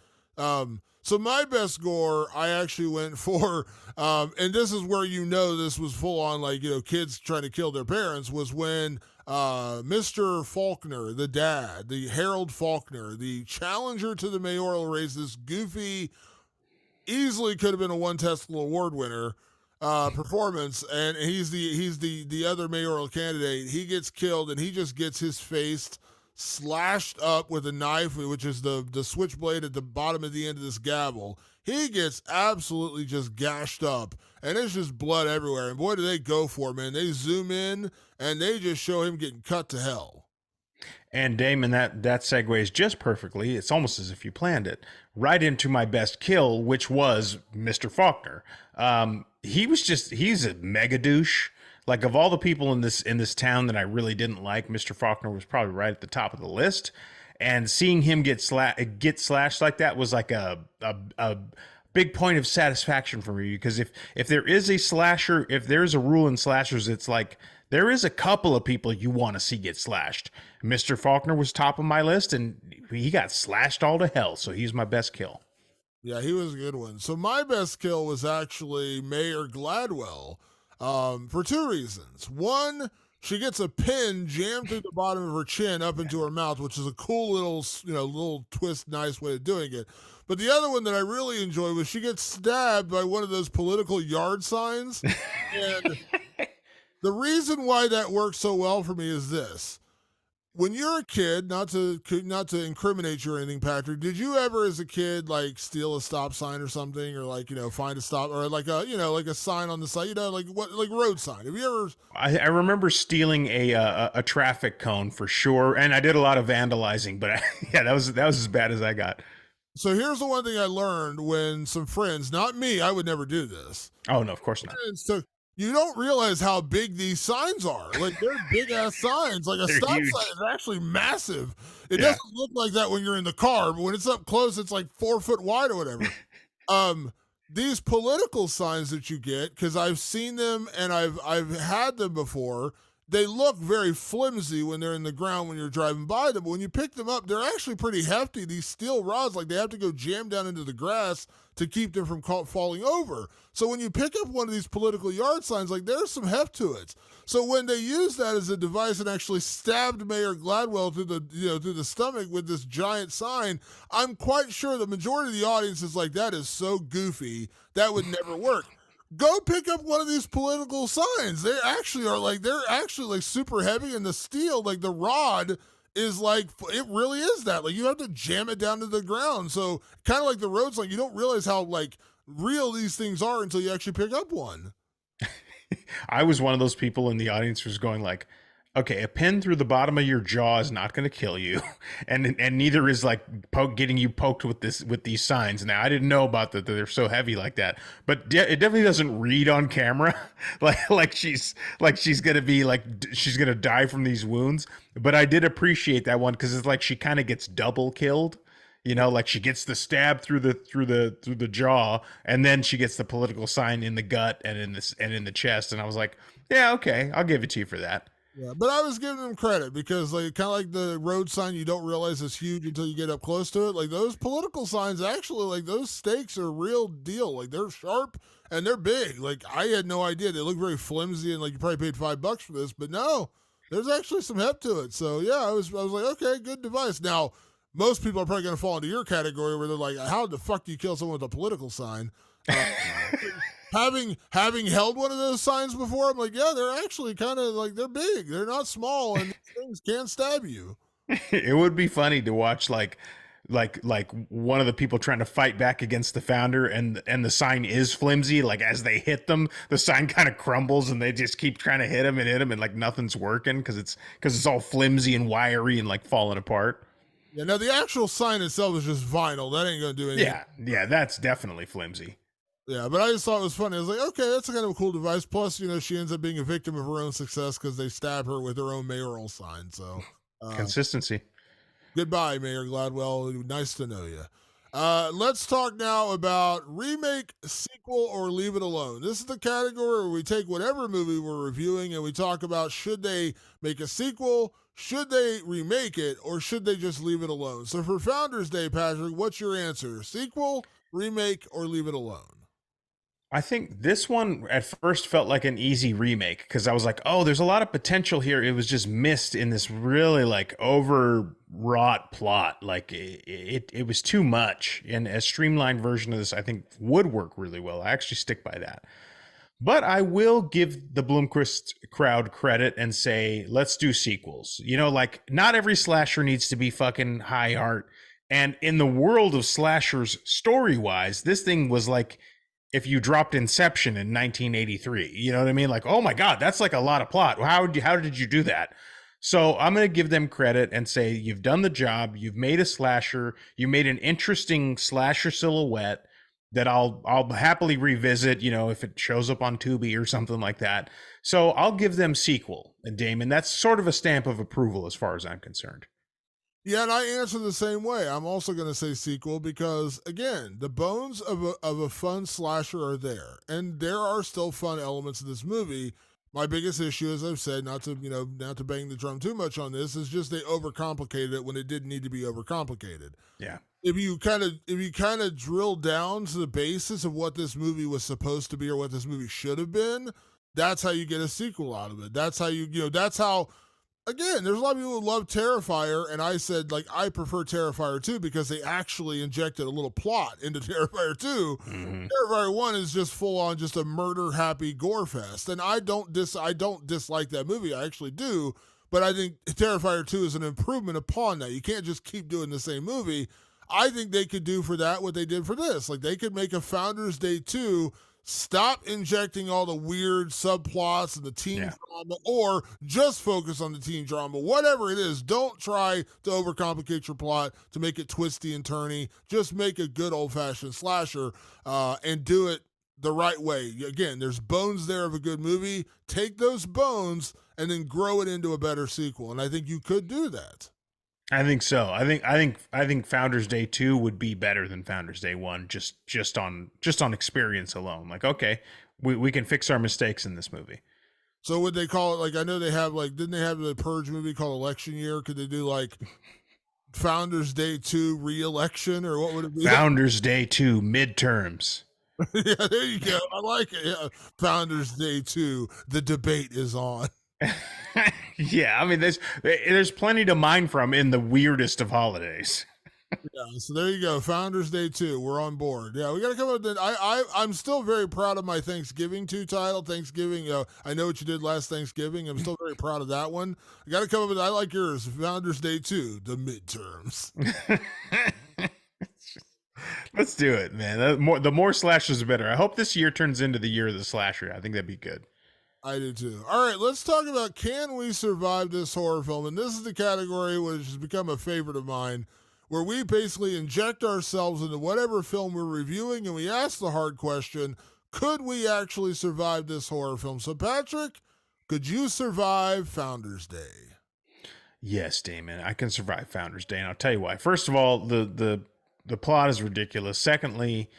So my best gore, I actually went for, and this is where this was full on like kids trying to kill their parents, was when Mr. Faulkner, the dad, the Harold Faulkner, the challenger to the mayoral race, this goofy, easily could have been a one Tesla award winner performance, and he's the other mayoral candidate. He gets killed, and he just gets his face slashed up with a knife, which is the switchblade at the bottom of the end of this gavel. He gets absolutely just gashed up, and there's just blood everywhere. And boy, do they go for it, man! They zoom in and they just show him getting cut to hell. And Damon, that segues just perfectly. It's almost as if you planned it right into my best kill, which was Mr. Faulkner. He's a mega douche. Like of all the people in this town that I really didn't like, Mr. Faulkner was probably right at the top of the list. And seeing him get slashed like that was like a big point of satisfaction for me, because if there is a slasher, if there's a rule in slashers, it's like there is a couple of people you want to see get slashed. Mr. Faulkner was top of my list, and he got slashed all to hell, so he's my best kill. Yeah, he was a good one. So my best kill was actually Mayor Gladwell, for two reasons. One, she gets a pin jammed through the bottom of her chin up into her mouth, which is a cool little, little twist, nice way of doing it. But the other one that I really enjoyed was she gets stabbed by one of those political yard signs. And the reason why that works so well for me is this. When you're a kid, not to incriminate you or anything, Patrick, did you ever as a kid like steal a stop sign or something, or like find a stop, or like a sign on the side, like road sign? Have you ever? I remember stealing a traffic cone for sure, and I did a lot of vandalizing. But yeah, that was as bad as I got. So here's the one thing I learned when some friends, not me, I would never do this. Oh no, of course not. So you don't realize how big these signs are. Like they're big ass signs. Like a They're stop huge. sign is actually massive. It Yeah. doesn't look like that when you're in the car, but when it's up close, it's like 4 foot wide or whatever. These political signs that you get, because I've seen them and I've had them before. They look very flimsy when they're in the ground when you're driving by them. But when you pick them up, they're actually pretty hefty. These steel rods, like they have to go jam down into the grass to keep them from falling over. So when you pick up one of these political yard signs, like there's some heft to it. So when they used that as a device and actually stabbed Mayor Gladwell through the stomach with this giant sign, I'm quite sure the majority of the audience is like, that is so goofy, that would never work. Go pick up one of these political signs. They're actually like super heavy, and the steel, like the rod, is like, it really is that. Like you have to jam it down to the ground. So kind of like the road sign, you don't realize how like real these things are until you actually pick up one. I was one of those people in the audience who was going like, okay, a pin through the bottom of your jaw is not going to kill you, and neither is like getting you poked with these signs. Now I didn't know about that they're so heavy like that, but it definitely doesn't read on camera like she's gonna be like she's gonna die from these wounds. But I did appreciate that one because it's like she kind of gets double killed. Like she gets the stab through the jaw, and then she gets the political sign in the gut and in the chest. And I was like, yeah, okay, I'll give it to you for that. Yeah, but I was giving them credit because, like, kind of like the road sign, you don't realize it's huge until you get up close to it. Like those political signs, actually, like those stakes are real deal. Like they're sharp and they're big. Like I had no idea. They look very flimsy and like you probably paid $5 for this, but no, there's actually some heft to it. So yeah, I was like, okay, good device. Now most people are probably going to fall into your category where they're like, how the fuck do you kill someone with a political sign? Having held one of those signs before, I'm like, yeah, they're actually kind of like, they're big. They're not small, and these things can stab you. It would be funny to watch like one of the people trying to fight back against the founder, and the sign is flimsy. Like as they hit them, the sign kind of crumbles, and they just keep trying to hit him, and like nothing's working because it's all flimsy and wiry and like falling apart. Yeah, now the actual sign itself is just vinyl. That ain't gonna do anything. Yeah, that's definitely flimsy. Yeah, but I just thought it was funny. I was like, okay, that's a kind of a cool device. Plus, she ends up being a victim of her own success because they stab her with her own mayoral sign. So consistency. Goodbye, Mayor Gladwell. Nice to know you. Let's talk now about remake, sequel, or leave it alone. This is the category where we take whatever movie we're reviewing and we talk about, should they make a sequel, should they remake it, or should they just leave it alone? So for Founders Day, Patrick, what's your answer? Sequel, remake, or leave it alone? I think this one at first felt like an easy remake because I was like, oh, there's a lot of potential here. It was just missed in this really like overwrought plot. Like it was too much. And a streamlined version of this, I think, would work really well. I actually stick by that. But I will give the Bloomquist crowd credit and say, let's do sequels. Like not every slasher needs to be fucking high art. And in the world of slashers, story-wise, this thing was like, if you dropped Inception in 1983, you know what I mean? Like, oh my God, that's like a lot of plot. How did you do that? So I'm going to give them credit and say, you've done the job. You've made a slasher. You made an interesting slasher silhouette that I'll happily revisit, if it shows up on Tubi or something like that. So I'll give them sequel, Damon. That's sort of a stamp of approval as far as I'm concerned. Yeah, and I answer the same way. I'm also going to say sequel because, again, the bones of a fun slasher are there, and there are still fun elements of this movie. My biggest issue, as I've said, not to bang the drum too much on this, is just they overcomplicated it when it didn't need to be overcomplicated. Yeah. If you kind of drill down to the basis of what this movie was supposed to be or what this movie should have been, That's how you get a sequel out of it. That's how that's how, again, there's a lot of people who love Terrifier, and I said, like, I prefer Terrifier 2 because they actually injected a little plot into Terrifier 2. Mm-hmm. Terrifier 1 is just full on just a murder happy gore fest. And I don't dislike that movie. I actually do, but I think Terrifier 2 is an improvement upon that. You can't just keep doing the same movie. I think they could do for that what they did for this. Like, they could make a Founders Day 2. Stop injecting all the weird subplots and the teen drama, or just focus on the teen drama. Whatever it is, don't try to overcomplicate your plot to make it twisty and turny. Just make a good old-fashioned slasher and do it the right way. Again, there's bones there of a good movie. Take those bones and then grow it into a better sequel, and I think you could do that. I think so. I think Founders Day 2 would be better than Founders Day 1 just on experience alone. Like, okay, we can fix our mistakes in this movie. So would they call it, like, I know they have, like, didn't they have the Purge movie called Election Year? Could they do, like, Founders Day 2 re-election, or what would it be? Founders Day 2 midterms. Yeah, there you go. I like it. Yeah. Founders Day 2, the debate is on. Yeah, I mean, there's plenty to mine from in the weirdest of holidays. Yeah, so there you go. Founders Day 2, we're on board. Yeah, we got to come up with that. I'm still very proud of my Thanksgiving 2 title. Thanksgiving, I know what you did last Thanksgiving. I'm still very proud of that one. I got to come up with, I like yours, Founders Day 2, the midterms. Let's do it, man. The more slashes, the better. I hope this year turns into the year of the slasher. I think that'd be good. I do too. All right, let's talk about, can we survive this horror film? And this is the category which has become a favorite of mine, where we basically inject ourselves into whatever film we're reviewing, and we ask the hard question, could we actually survive this horror film? So, Patrick, could you survive Founders Day? Yes, Damon, I can survive Founders Day, and I'll tell you why. First of all, the plot is ridiculous. Secondly,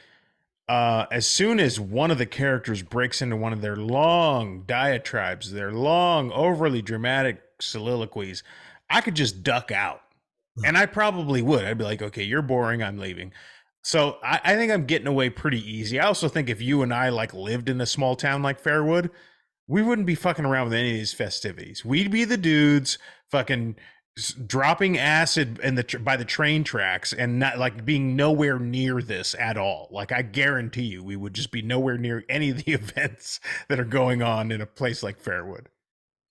as soon as one of the characters breaks into one of their long diatribes, their long, overly dramatic soliloquies, I could just duck out. And I probably would. I'd be like, okay, you're boring, I'm leaving. So I think I'm getting away pretty easy. I also think if you and I like lived in a small town like Fairwood, we wouldn't be fucking around with any of these festivities. We'd be the dudes fucking dropping acid in by the train tracks and not like being nowhere near this at all. Like, I guarantee you we would just be nowhere near any of the events that are going on in a place like Fairwood.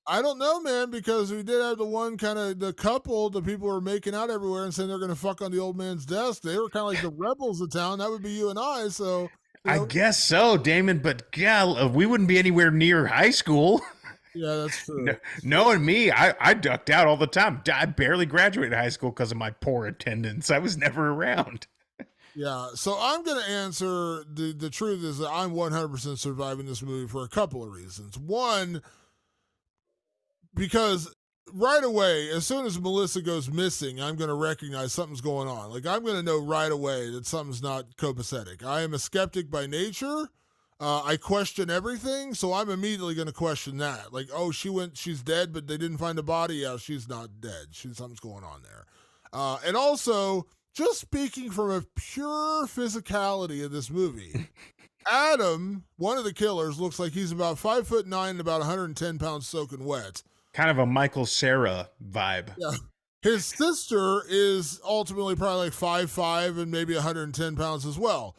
I don't know, man, because we did have the one kind of, the couple, the people who were making out everywhere and saying they're going to fuck on the old man's desk. They were kind of like the rebels of town. That would be you and I. So, I guess so, Damon, but yeah, we wouldn't be anywhere near high school. Yeah, that's true. Knowing me, I ducked out all the time. I barely graduated high school because of my poor attendance. I was never around. Yeah, so I'm going to answer, the truth is that I'm 100% surviving this movie for a couple of reasons. One, because right away, as soon as Melissa goes missing, I'm going to recognize something's going on. Like, I'm going to know right away that something's not copacetic. I am a skeptic by nature. I question everything, so I'm immediately going to question that. Like, oh, she's dead, but they didn't find the body. Yeah, she's not dead. Something's going on there. And also, just speaking from a pure physicality of this movie, Adam, one of the killers, looks like he's about 5'9" and about 110 pounds soaking wet. Kind of a Michael Cera vibe. Yeah. His sister is ultimately probably like 5'5" and maybe 110 pounds as well.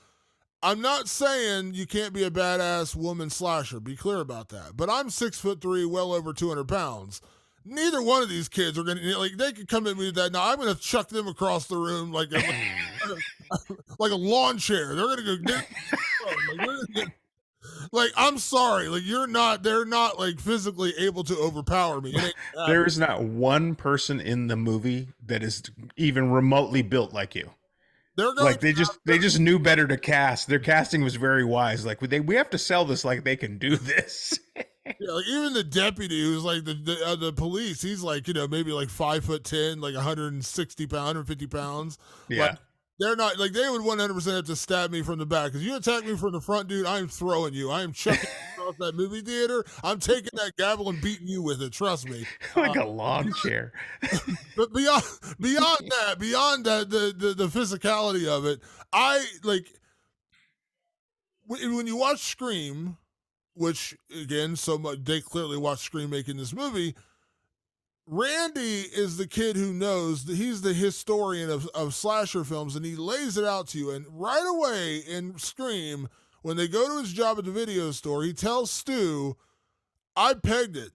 I'm not saying you can't be a badass woman slasher. Be clear about that. But I'm 6'3", well over 200 pounds. Neither one of these kids are going to, like, they could come at me with that. Now, I'm going to chuck them across the room like a lawn chair. They're going to go, like, I'm sorry. Like, they're not, like, physically able to overpower me. There is not one person in the movie that is even remotely built like you. Like, they just knew better to cast. Their casting was very wise. Like, we have to sell this like they can do this. Yeah, like, even the deputy who's like the police, he's like, maybe like 5'10", like 160 pounds, 150 pounds. Yeah. Like, they're not, like, they would 100% have to stab me from the back. Because you attack me from the front, dude, I'm throwing you. I am chucking you across that movie theater. I'm taking that gavel and beating you with it. Trust me. Like a lawn chair. But beyond that, the physicality of it, I like when you watch Scream, which again, so much they clearly watched Scream making this movie. Randy is the kid who knows that he's the historian of slasher films, and he lays it out to you. And right away in Scream, when they go to his job at the video store, he tells Stu, I pegged it.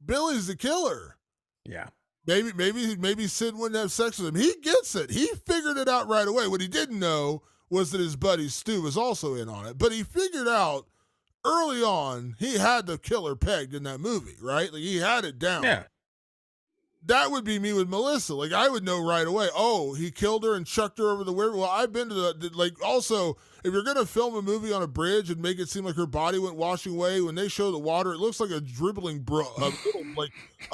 Billy's the killer. Yeah. Maybe Sid wouldn't have sex with him. He gets it. He figured it out right away. What he didn't know was that his buddy Stu was also in on it. But he figured out early on he had the killer pegged in that movie, right? Like he had it down. Yeah. That would be me with Melissa. Like I would know right away. Oh, he killed her and chucked her over the river. Well, I've been to the like. Also, if you're gonna film a movie on a bridge and make it seem like her body went washing away, when they show the water, it looks like a dribbling brook,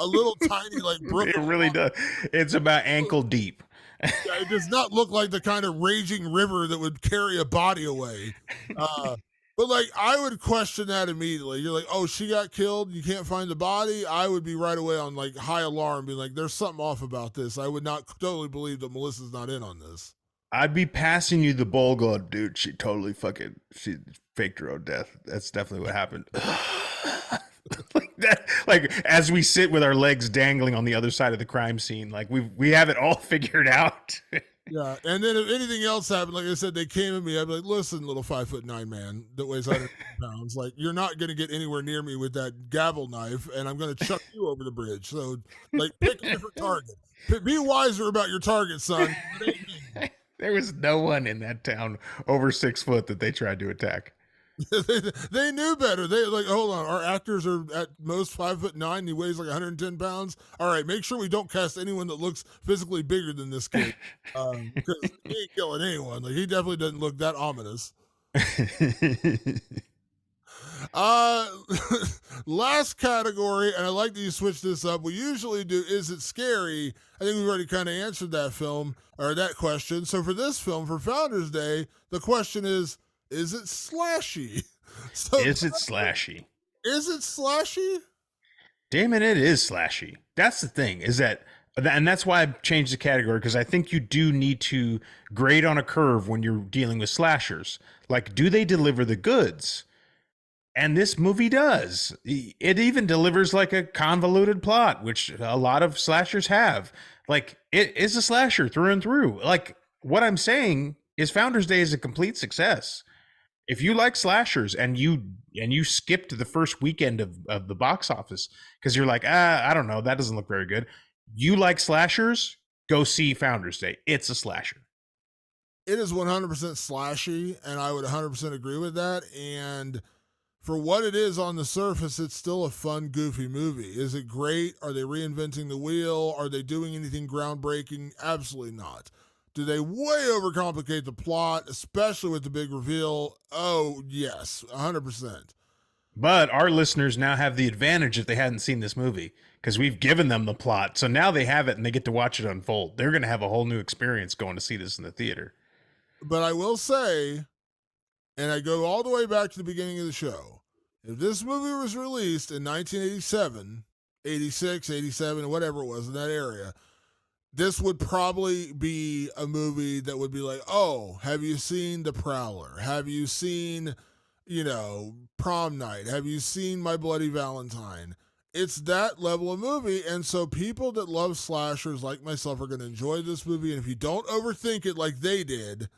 a little tiny like brook. It really does. It's about ankle deep. Yeah, it does not look like the kind of raging river that would carry a body away. But like, I would question that immediately. You're like, oh, she got killed. You can't find the body. I would be right away on like high alarm, being like, there's something off about this. I would not totally believe that Melissa's not in on this. I'd be passing you the bowl going, dude, she faked her own death. That's definitely what happened. Like that, like as we sit with our legs dangling on the other side of the crime scene, like we have it all figured out. Yeah, and then if anything else happened, like I said, they came at me. I'd be like, "Listen, little 5'9" man that weighs 100 pounds, like you're not going to get anywhere near me with that gavel knife, and I'm going to chuck you over the bridge. So, like, pick a different target. Be wiser about your target, son." There was no one in that town over 6 foot that they tried to attack. They knew better. They like, hold on, our actors are at most 5'9". He weighs like 110 pounds. All right, make sure we don't cast anyone that looks physically bigger than this kid, because he ain't killing anyone. Like he definitely doesn't look that ominous. Last category, and I like that you switched this up. We usually do, is it scary? I think we've already kind of answered that film or that question. So for this film, for Founders Day, the question is it slashy? So is it slashy? Is it slashy? Damn it, it is slashy. That's the thing, is that, and that's why I've changed the category, because I think you do need to grade on a curve when you're dealing with slashers. Like, do they deliver the goods? And this movie does. It even delivers like a convoluted plot, which a lot of slashers have. Like, it is a slasher through and through. Like, what I'm saying is Founders Day is a complete success. If you like slashers and you skipped the first weekend of the box office because you're like, I don't know, that doesn't look very good. You like slashers, go see Founders Day. It's a slasher. It is 100% slashy, and I would 100% agree with that. And for what it is on the surface, it's still a fun, goofy movie. Is it great? Are they reinventing the wheel? Are they doing anything groundbreaking? Absolutely not. Do they way overcomplicate the plot, especially with the big reveal? Oh, yes, 100%. But our listeners now have the advantage if they hadn't seen this movie, because we've given them the plot. So now they have it and they get to watch it unfold. They're going to have a whole new experience going to see this in the theater. But I will say, and I go all the way back to the beginning of the show, if this movie was released in 1987, 86, 87, whatever it was in that area, this would probably be a movie that would be like, oh, have you seen The Prowler? Have you seen, Prom Night? Have you seen My Bloody Valentine? It's that level of movie. And so people that love slashers like myself are going to enjoy this movie. And if you don't overthink it like they did,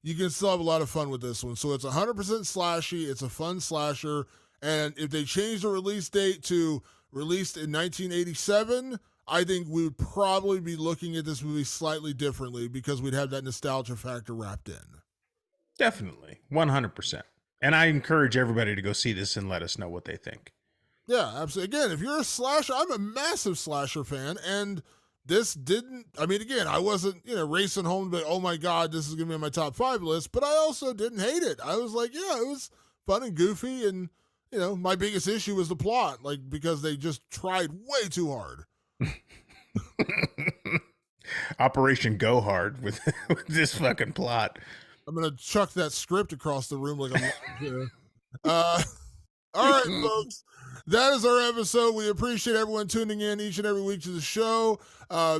you can still have a lot of fun with this one. So it's 100% slashy. It's a fun slasher. And if they change the release date to released in 1987, I think we would probably be looking at this movie slightly differently because we'd have that nostalgia factor wrapped in. Definitely. 100%. And I encourage everybody to go see this and let us know what they think. Yeah, absolutely. Again, if you're a slasher, I'm a massive slasher fan, and this didn't, again, I wasn't, racing home to be, oh my God, this is going to be on my top 5 list, but I also didn't hate it. I was like, yeah, it was fun and goofy, and, my biggest issue was the plot, because they just tried way too hard. Operation Go Hard with this fucking plot. I'm gonna chuck that script across the room like I'm here. All right, folks. That is our episode. We appreciate everyone tuning in each and every week to the show.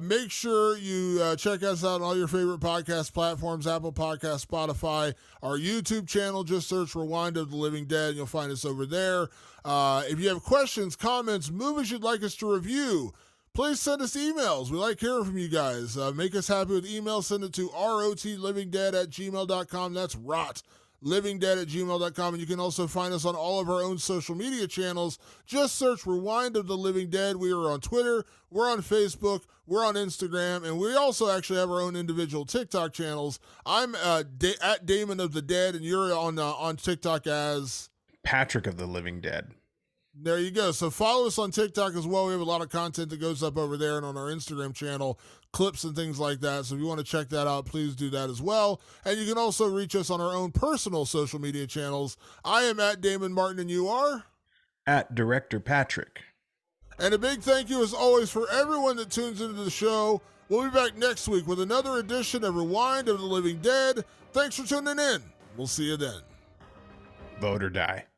Make sure you check us out on all your favorite podcast platforms, Apple Podcasts, Spotify, our YouTube channel. Just search Rewind of the Living Dead, and you'll find us over there. If you have questions, comments, movies you'd like us to review, please send us emails. We like hearing from you guys. Make us happy with email. Send it to rotlivingdead@gmail.com. That's rotlivingdead@gmail.com. And you can also find us on all of our own social media channels. Just search Rewind of the Living Dead. We are on Twitter. We're on Facebook. We're on Instagram. And we also actually have our own individual TikTok channels. I'm at Damon of the Dead, and you're on TikTok as Patrick of the Living Dead. There you go. So follow us on TikTok as well. We have a lot of content that goes up over there and on our Instagram channel, clips and things like that. So if you want to check that out, please do that as well. And you can also reach us on our own personal social media channels. I am at Damon Martin, and you are? At Director Patrick. And a big thank you as always for everyone that tunes into the show. We'll be back next week with another edition of Rewind of the Living Dead. Thanks for tuning in. We'll see you then. Vote or die.